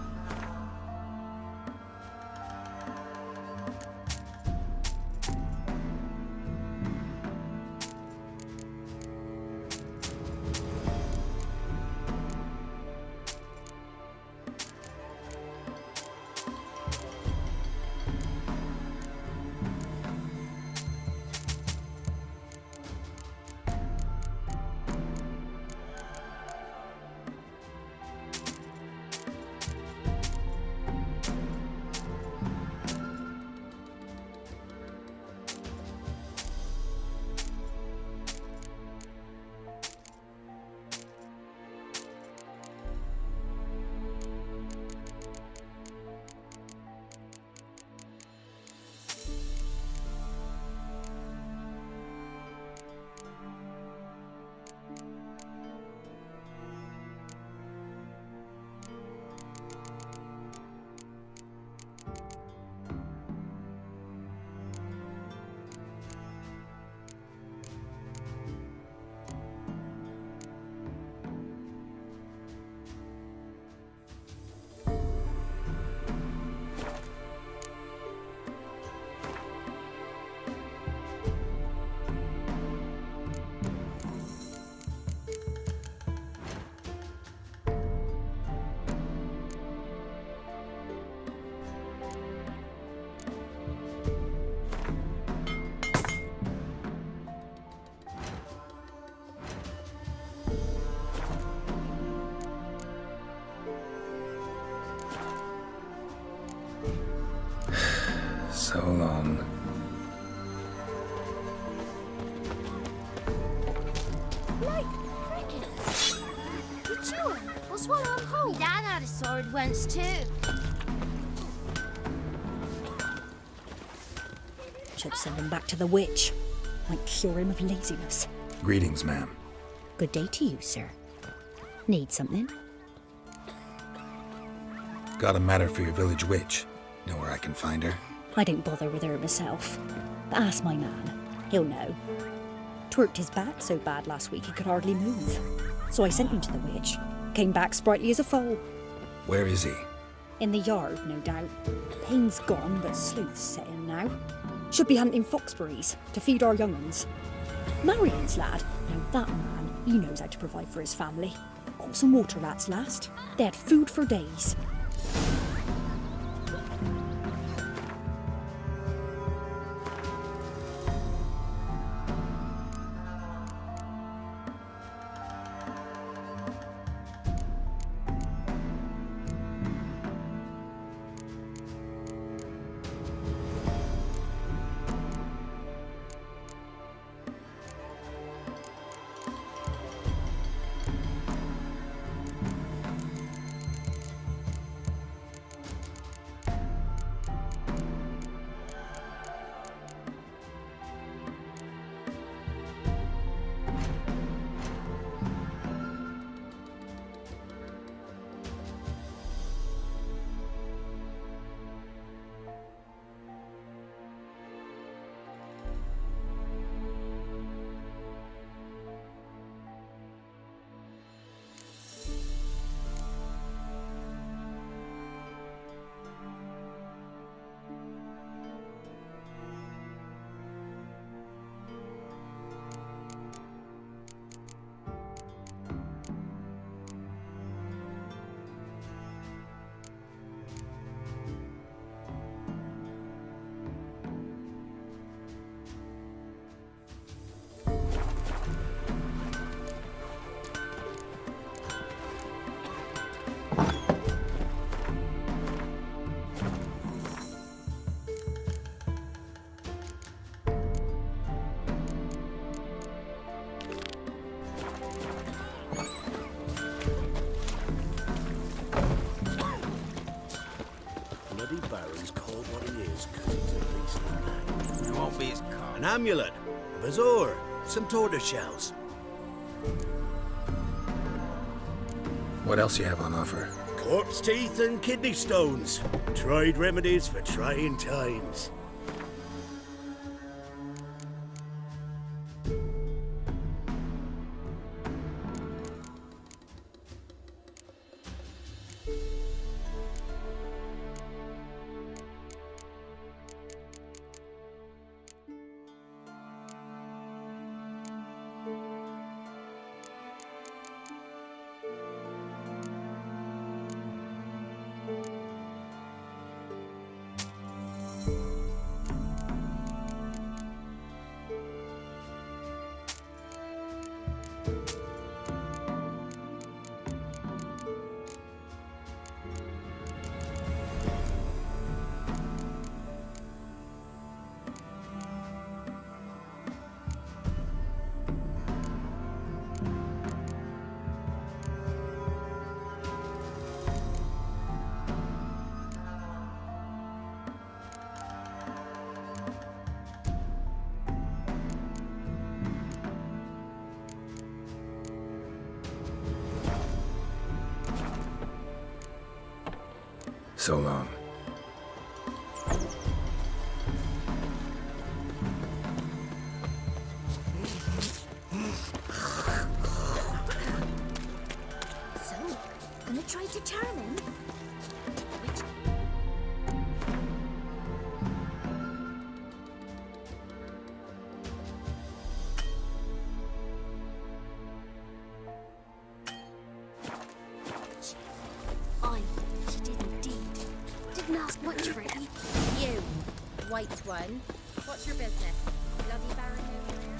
So long. Like crickets. You chewing? Or swallow them whole? My dad had a sword once too. Should send him back to the witch. Might cure him of laziness. Greetings, ma'am. Good day to you, sir. Need something? Got a matter for your village witch. Know where I can find her? I don't bother with her myself. But ask my man. He'll know. Twerked his back so bad last week he could hardly move. So I sent him to the witch. Came back sprightly as a foal. Where is he? In the yard, no doubt. Pain's gone, but sleuth's set in now. Should be hunting foxberries to feed our young uns. Marion's lad, now that man, he knows how to provide for his family. Got some water rats last. They had food for days. Baron's called what he is because he's a beastly man. It won't be his car. An amulet, a bazaar, some tortoise shells. What else you have on offer? Corpse teeth and kidney stones. Tried remedies for trying times. So long. So, gonna try to charm him? She did indeed. Didn't ask much for it. You, white one. What's your business? Bloody Baron over here?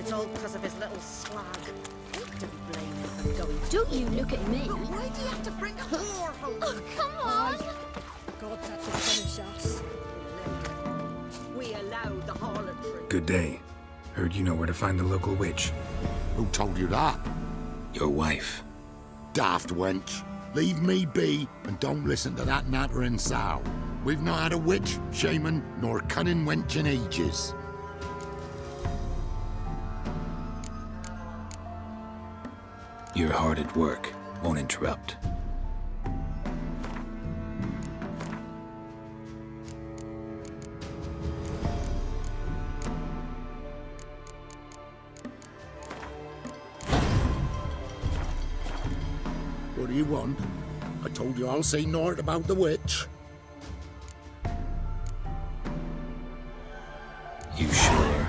It's all because of his little slag. Don't blame him for going. Don't you look at me. Why do you have to bring a whore home? Oh, come on. God's had to punish us. We allow the harlotry. Good day. Heard you know where to find the local witch. Who told you that? Your wife. Daft wench. Leave me be and don't listen to that nattering sow. We've not had a witch, shaman, nor cunning wench in ages. You're hard at work. Won't interrupt. What do you want? I told you I'll say naught about the witch. You sure?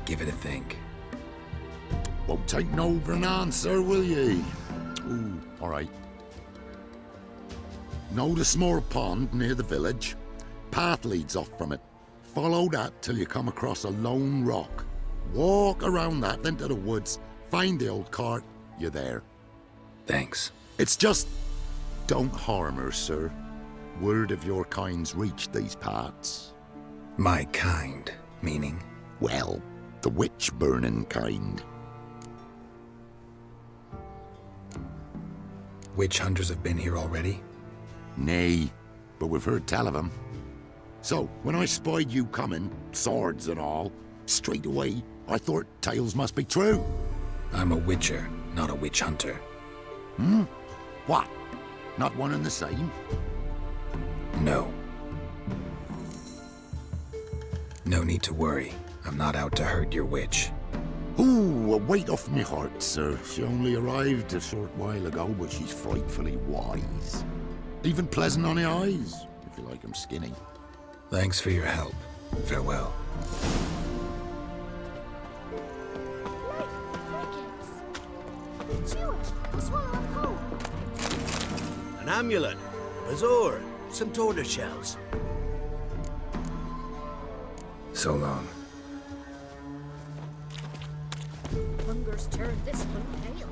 Give it a think. Won't take no for an answer, will ye? Ooh, all right. Know the small pond near the village? Path leads off from it. Follow that till you come across a lone rock. Walk around that into the woods, find the old cart, you're there. Thanks. It's just... don't harm her, sir. Word of your kind's reached these parts. My kind, meaning? Well, the witch-burning kind. Witch hunters have been here already? Nay, but we've heard tell of them. So, when I spied you coming, swords and all, straight away, I thought tales must be true. I'm a witcher, not a witch hunter. Hmm? What? Not one and the same? No. No need to worry. I'm not out to hurt your witch. Ooh, a weight off me heart, sir. She only arrived a short while ago, but she's frightfully wise. Even pleasant on the eyes, if you like 'em skinny. Thanks for your help. Farewell. An amulet, bazaar, some tortoise shells. So long. Hunger's turned this one pale.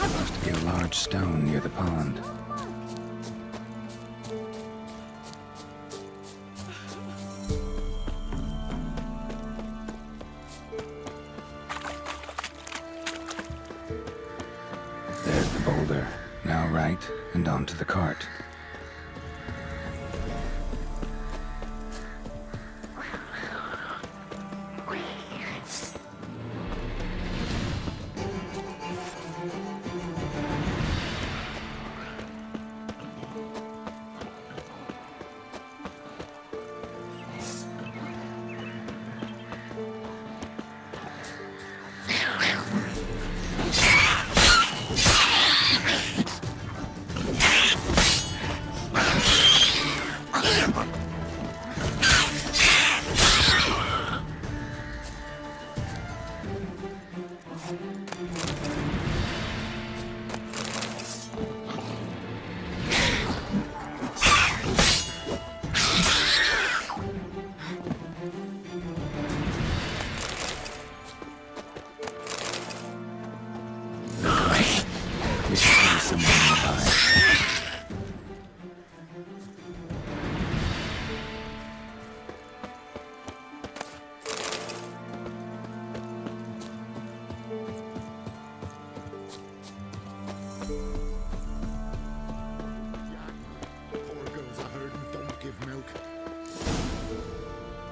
Must be a large stone near the pond. There's the boulder. Now right, and onto the cart.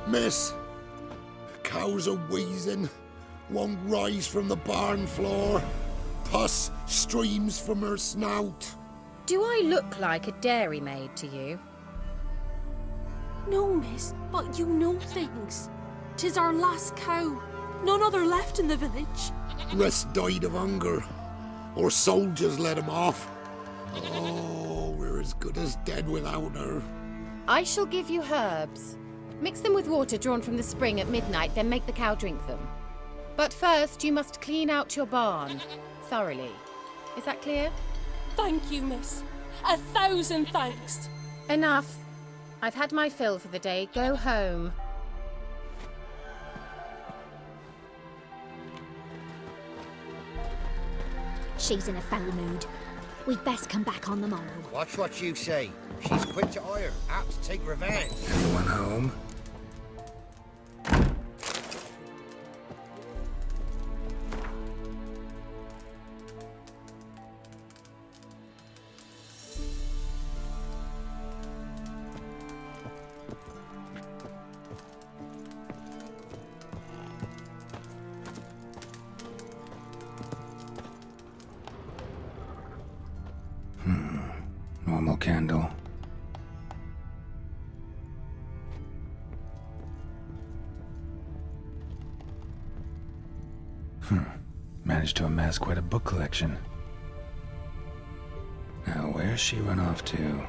Miss, cows are wheezing, won't rise from the barn floor. Pus streams from her snout. Do I look like a dairymaid to you? No, miss, but you know things. 'Tis our last cow. None other left in the village. Rest died of hunger, or soldiers let him off. Oh, we're as good as dead without her. I shall give you herbs. Mix them with water drawn from the spring at midnight, then make the cow drink them. But first, you must clean out your barn. Thoroughly. Is that clear? Thank you, miss. 1,000 thanks. Enough. I've had my fill for the day. Go home. She's in a foul mood. We'd best come back on the morrow. Watch what you say. She's quick to ire, apt to take revenge. Anyone home? Normal candle. Managed to amass quite a book collection. Now, where's she run off to?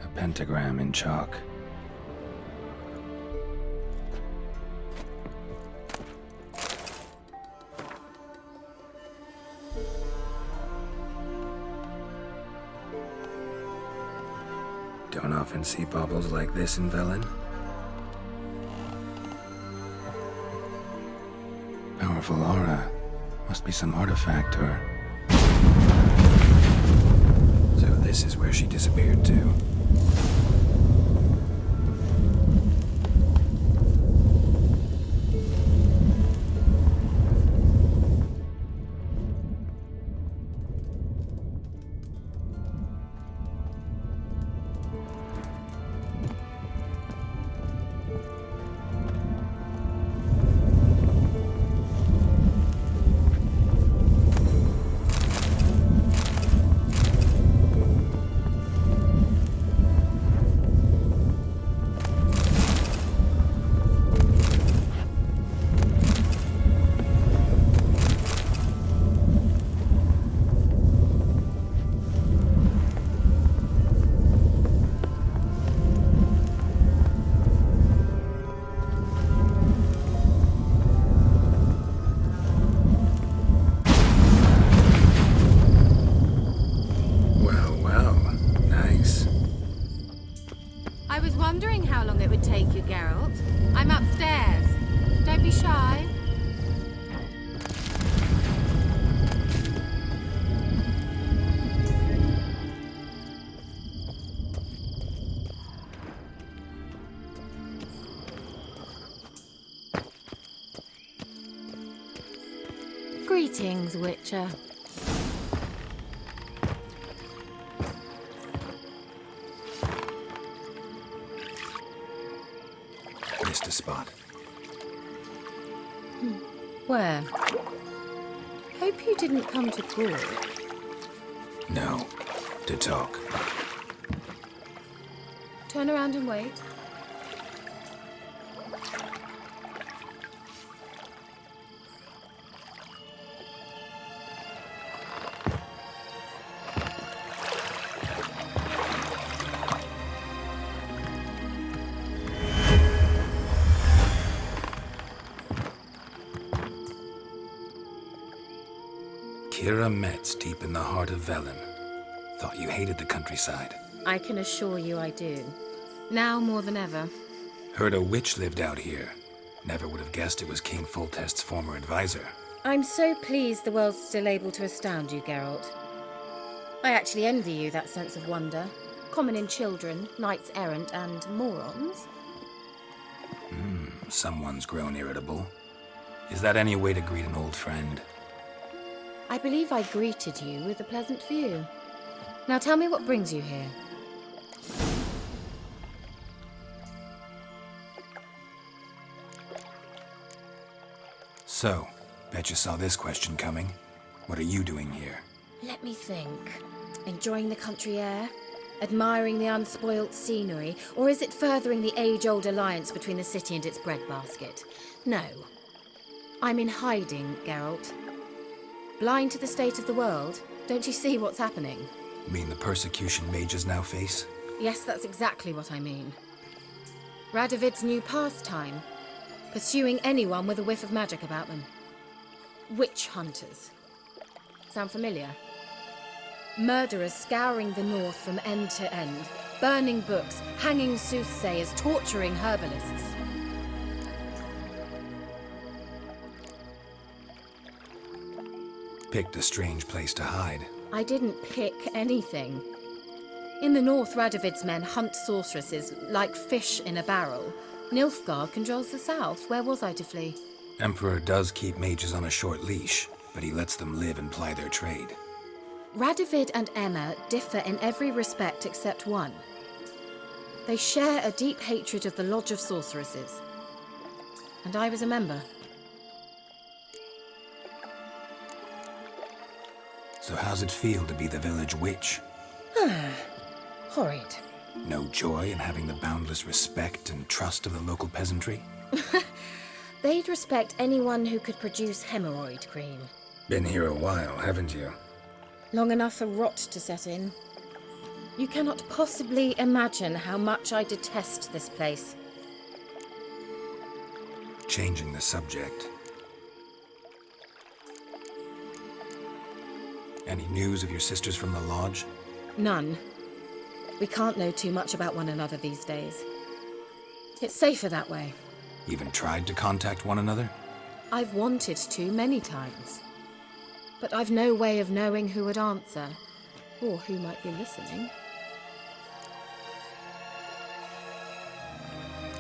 A pentagram in chalk. Don't often see baubles like this in Velen. Powerful aura. Must be some artifact or... So this is where she disappeared to. I was wondering how long it would take you, Geralt. I'm upstairs. Don't be shy. Greetings, Witcher. Missed a spot. Where? Hope you didn't come to Gaul. No. To talk. Turn around and wait. Kira Metz, deep in the heart of Velen. Thought you hated the countryside. I can assure you I do. Now more than ever. Heard a witch lived out here. Never would have guessed it was King Foltest's former advisor. I'm so pleased the world's still able to astound you, Geralt. I actually envy you that sense of wonder. Common in children, knights errant, and morons. Someone's grown irritable. Is that any way to greet an old friend? I believe I greeted you with a pleasant view. Now tell me what brings you here. So, bet you saw this question coming. What are you doing here? Let me think. Enjoying the country air? Admiring the unspoilt scenery? Or is it furthering the age-old alliance between the city and its breadbasket? No. I'm in hiding, Geralt. Blind to the state of the world? Don't you see what's happening? You mean the persecution mages now face? Yes, that's exactly what I mean. Radovid's new pastime. Pursuing anyone with a whiff of magic about them. Witch hunters. Sound familiar? Murderers scouring the north from end to end. Burning books, hanging soothsayers, torturing herbalists. Picked a strange place to hide. I didn't pick anything. In the north, Radovid's men hunt sorceresses like fish in a barrel. Nilfgaard controls the south. Where was I to flee? Emperor does keep mages on a short leash, but he lets them live and ply their trade. Radovid and Emma differ in every respect except one. They share a deep hatred of the Lodge of Sorceresses. And I was a member. So how's it feel to be the village witch? Horrid. No joy in having the boundless respect and trust of the local peasantry? They'd respect anyone who could produce hemorrhoid cream. Been here a while, haven't you? Long enough for rot to set in. You cannot possibly imagine how much I detest this place. Changing the subject. Any news of your sisters from the lodge? None. We can't know too much about one another these days. It's safer that way. Even tried to contact one another? I've wanted to many times. But I've no way of knowing who would answer, or who might be listening.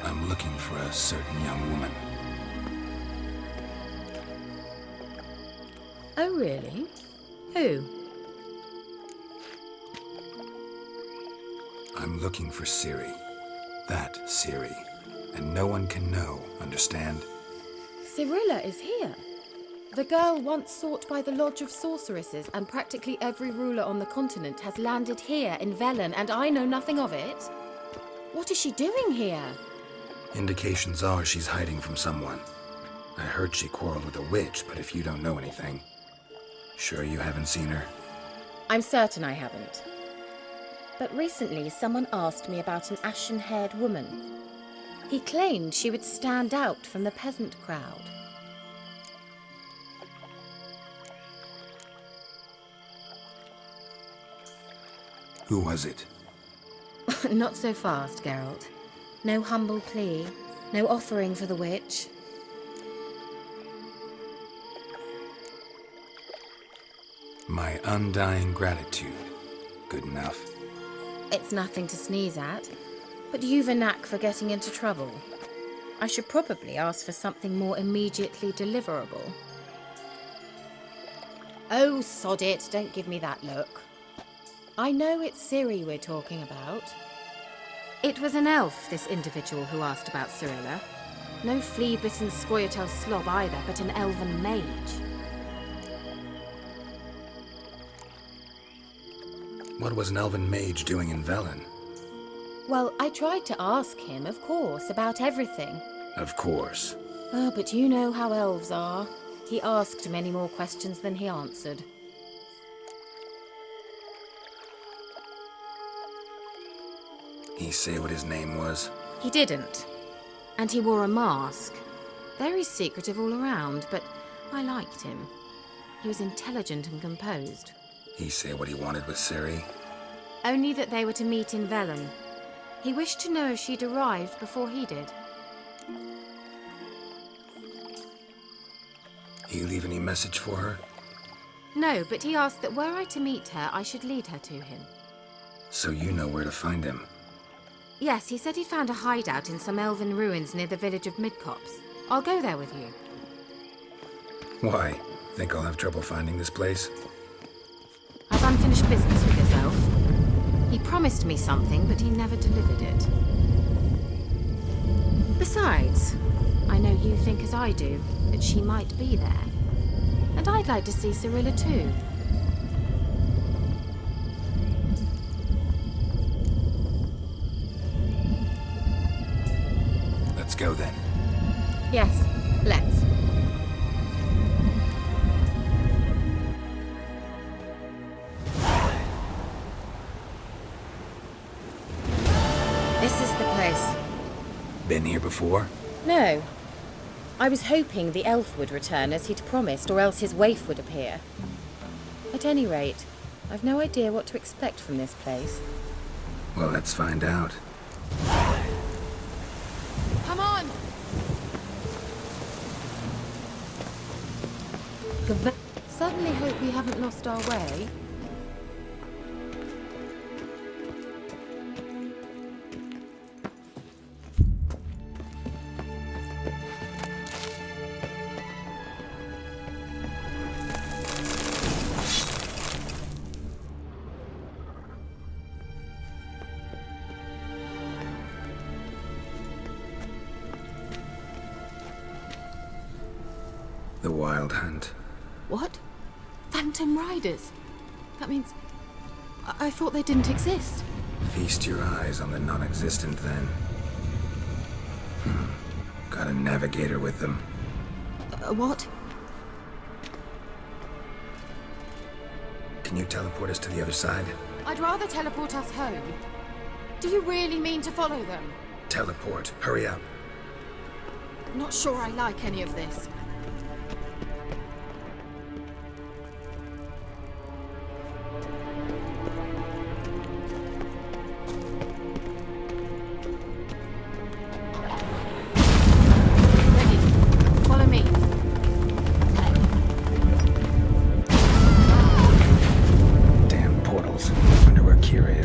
I'm looking for a certain young woman. Oh, really? Who? I'm looking for Ciri. That Ciri. And no one can know, understand? Cirilla is here. The girl once sought by the Lodge of Sorceresses, and practically every ruler on the continent has landed here in Velen, and I know nothing of it. What is she doing here? Indications are she's hiding from someone. I heard she quarreled with a witch, but if you don't know anything... Sure you haven't seen her? I'm certain I haven't. But recently someone asked me about an ashen-haired woman. He claimed she would stand out from the peasant crowd. Who was it? Not so fast, Geralt. No humble plea, no offering for the witch. My undying gratitude. Good enough. It's nothing to sneeze at, but you've a knack for getting into trouble. I should probably ask for something more immediately deliverable. Oh, sod it, don't give me that look. I know it's Ciri we're talking about. It was an elf, this individual who asked about Cirilla. No flea-bitten Scoia'tael slob either, but an elven mage. What was an elven mage doing in Velen? Well, I tried to ask him, of course, about everything. Of course. Oh, but you know how elves are. He asked many more questions than he answered. He say what his name was? He didn't. And he wore a mask. Very secretive all around, but I liked him. He was intelligent and composed. He say what he wanted with Ciri? Only that they were to meet in Velen. He wished to know if she'd arrived before he did. He leave any message for her? No, but he asked that were I to meet her, I should lead her to him. So you know where to find him? Yes, he said he found a hideout in some elven ruins near the village of Midcopse. I'll go there with you. Why? Think I'll have trouble finding this place? I've unfinished business with this elf. He promised me something, but he never delivered it. Besides, I know you think as I do, that she might be there. And I'd like to see Cirilla too. Let's go then. Yes, let's. This is the place. Been here before? No. I was hoping the elf would return as he'd promised, or else his waif would appear. At any rate, I've no idea what to expect from this place. Well, let's find out. Come on! Suddenly hope we haven't lost our way. The Wild Hunt. What? Phantom Riders? That means... I thought they didn't exist. Feast your eyes on the non-existent, then. Got a navigator with them. What? Can you teleport us to the other side? I'd rather teleport us home. Do you really mean to follow them? Teleport. Hurry up. Not sure I like any of this.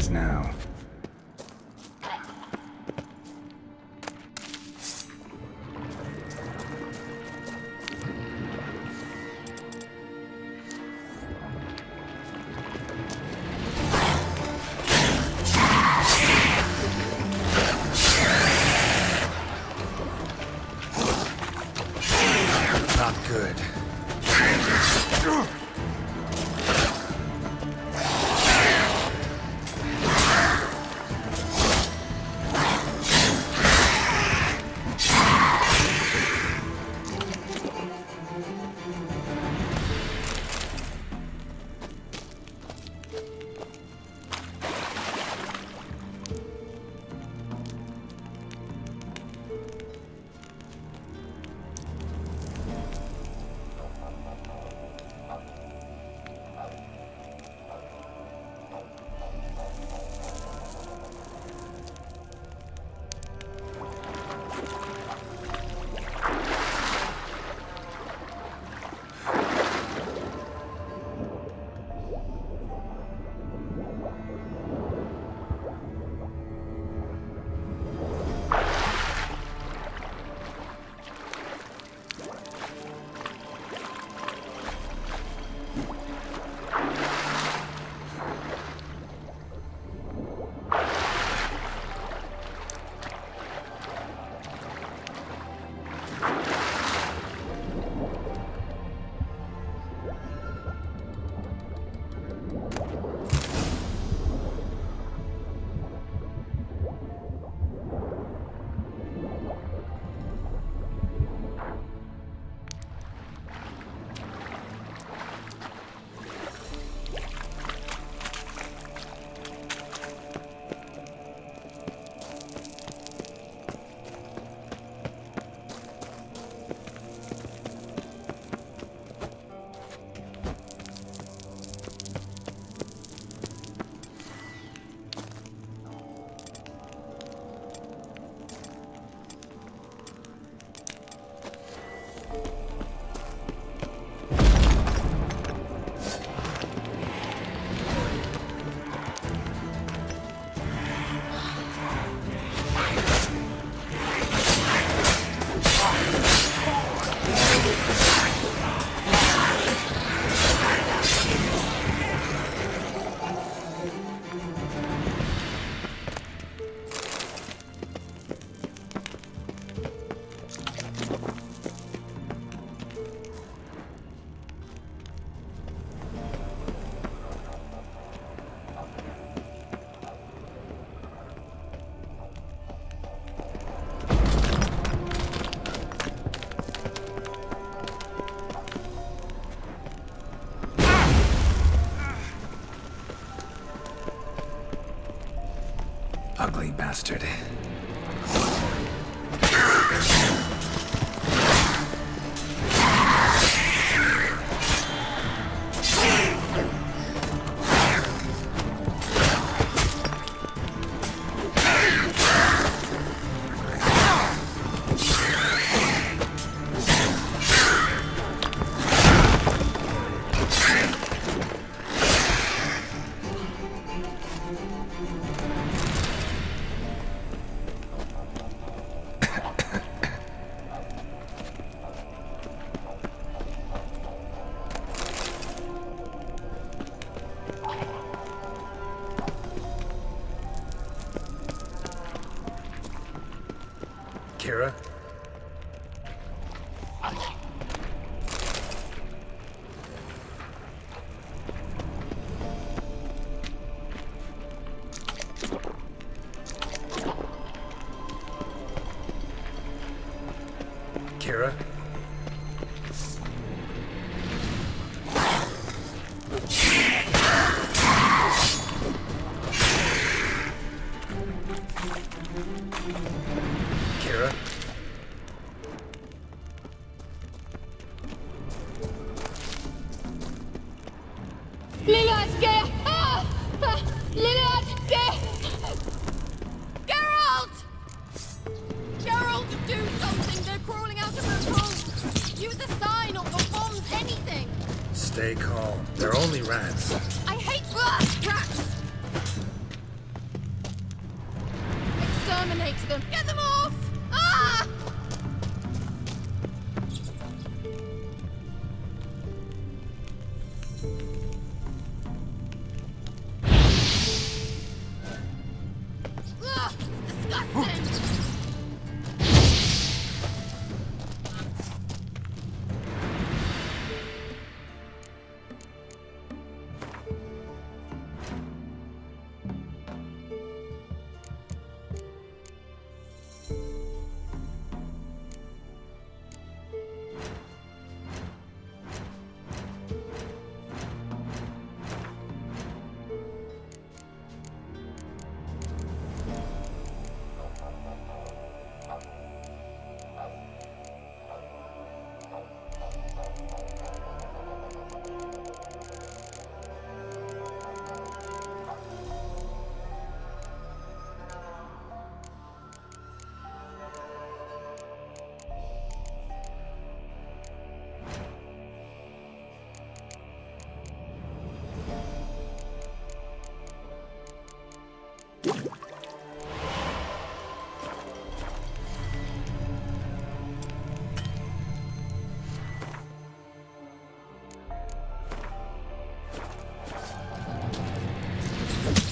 Now. Not good. Ugly bastard. Kira? Kira? Kira? Lilad, get! Lilad, get! Geralt! Geralt, do something! They're crawling out of those holes! Use a sign or bombs, anything! Stay calm. They're only rats. I hate rats! Exterminate them! Get them off! Ah! Ugh, disgusting!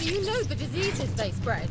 Do you know the diseases they spread?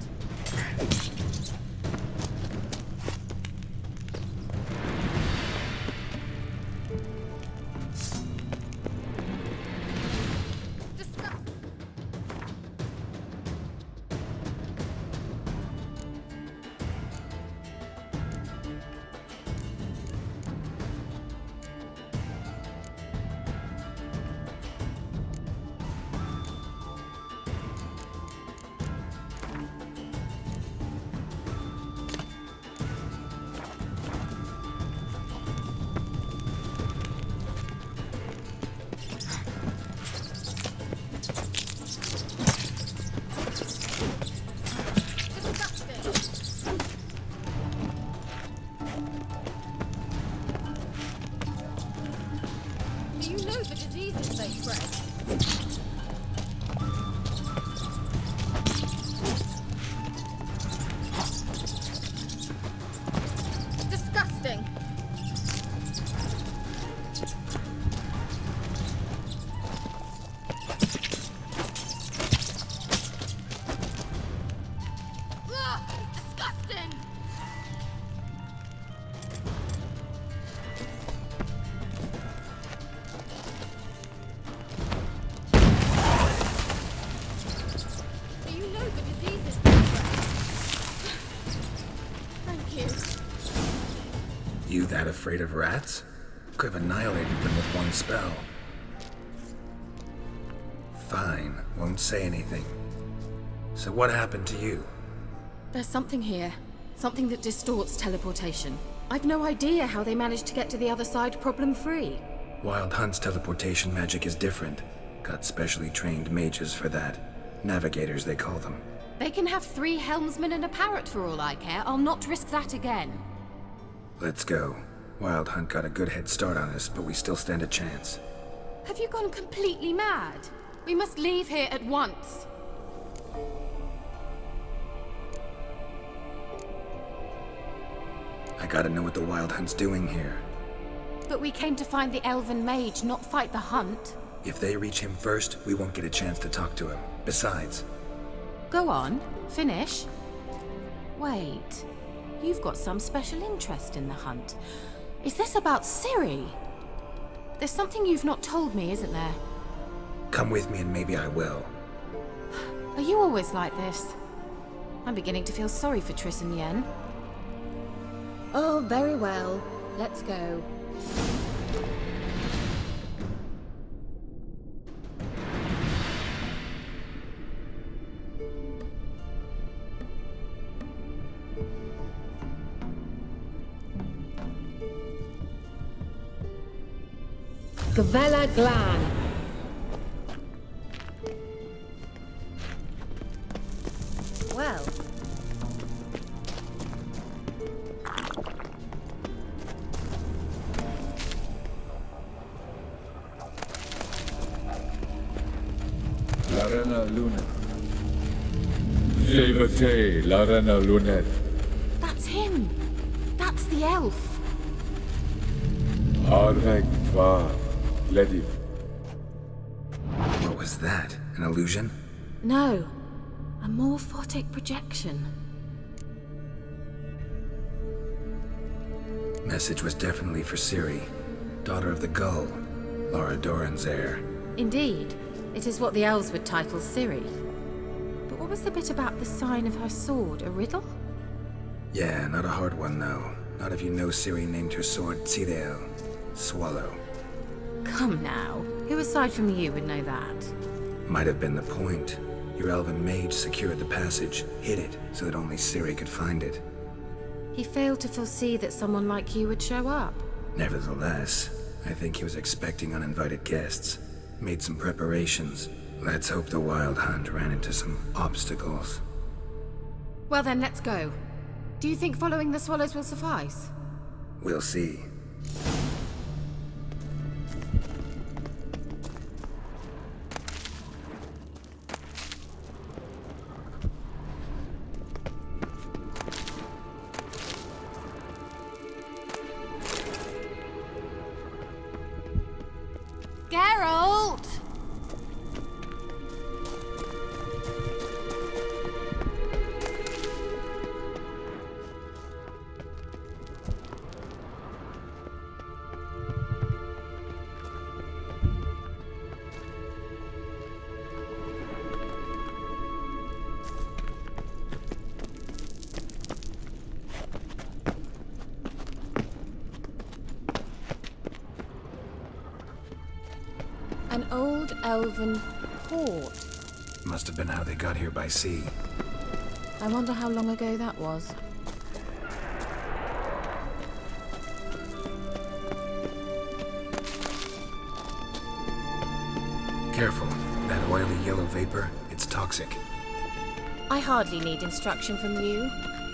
Do you know the diseases they spread? Disgusting! Ugh, it's disgusting! Do you know the diseases they spread? Thank you. You that afraid of rats? Could have annihilated them with one spell. Fine, won't say anything. So what happened to you? There's something here. Something that distorts teleportation. I've no idea how they managed to get to the other side problem-free. Wild Hunt's teleportation magic is different. Got specially trained mages for that. Navigators, they call them. They can have 3 helmsmen and a parrot for all I care. I'll not risk that again. Let's go. Wild Hunt got a good head start on us, but we still stand a chance. Have you gone completely mad? We must leave here at once. I gotta know what the Wild Hunt's doing here. But we came to find the elven mage, not fight the hunt. If they reach him first, we won't get a chance to talk to him. Besides... Go on, finish. Wait, you've got some special interest in the hunt. Is this about Ciri? There's something you've not told me, isn't there? Come with me and maybe I will. Are you always like this? I'm beginning to feel sorry for Triss and Yen. Oh, very well. Let's go. Gavella Glan. Well. Larena Lunet. Levate, Larena Lunet. That's him! That's the elf! Arvek Va, Ledif. What was that? An illusion? No. A morphotic projection. Message was definitely for Ciri, daughter of the Gull, Lara Doran's heir. Indeed. It is what the elves would title Ciri. But what was the bit about the sign of her sword? A riddle? Yeah, not a hard one though. Not if you know Ciri named her sword Tsireel, Swallow. Come now. Who aside from you would know that? Might have been the point. Your elven mage secured the passage, hid it, so that only Ciri could find it. He failed to foresee that someone like you would show up. Nevertheless, I think he was expecting uninvited guests. Made some preparations. Let's hope the Wild Hunt ran into some obstacles. Well then, let's go. Do you think following the swallows will suffice? We'll see. Geralt! An old elven port. Must have been how they got here by sea. I wonder how long ago that was. Careful. That oily yellow vapor, it's toxic. I hardly need instruction from you.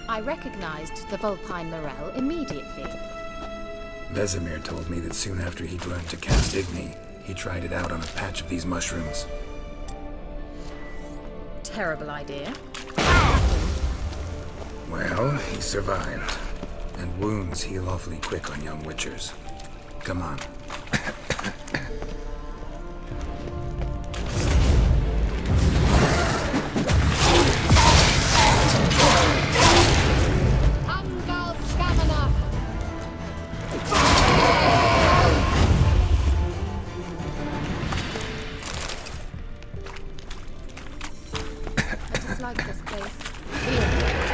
I recognized the Vulpine Morel immediately. Vesemir told me that soon after he'd learned to cast Igni, he tried it out on a patch of these mushrooms. Terrible idea. Well, he survived. And wounds heal awfully quick on young witchers. Come on. I dislike this place. Here.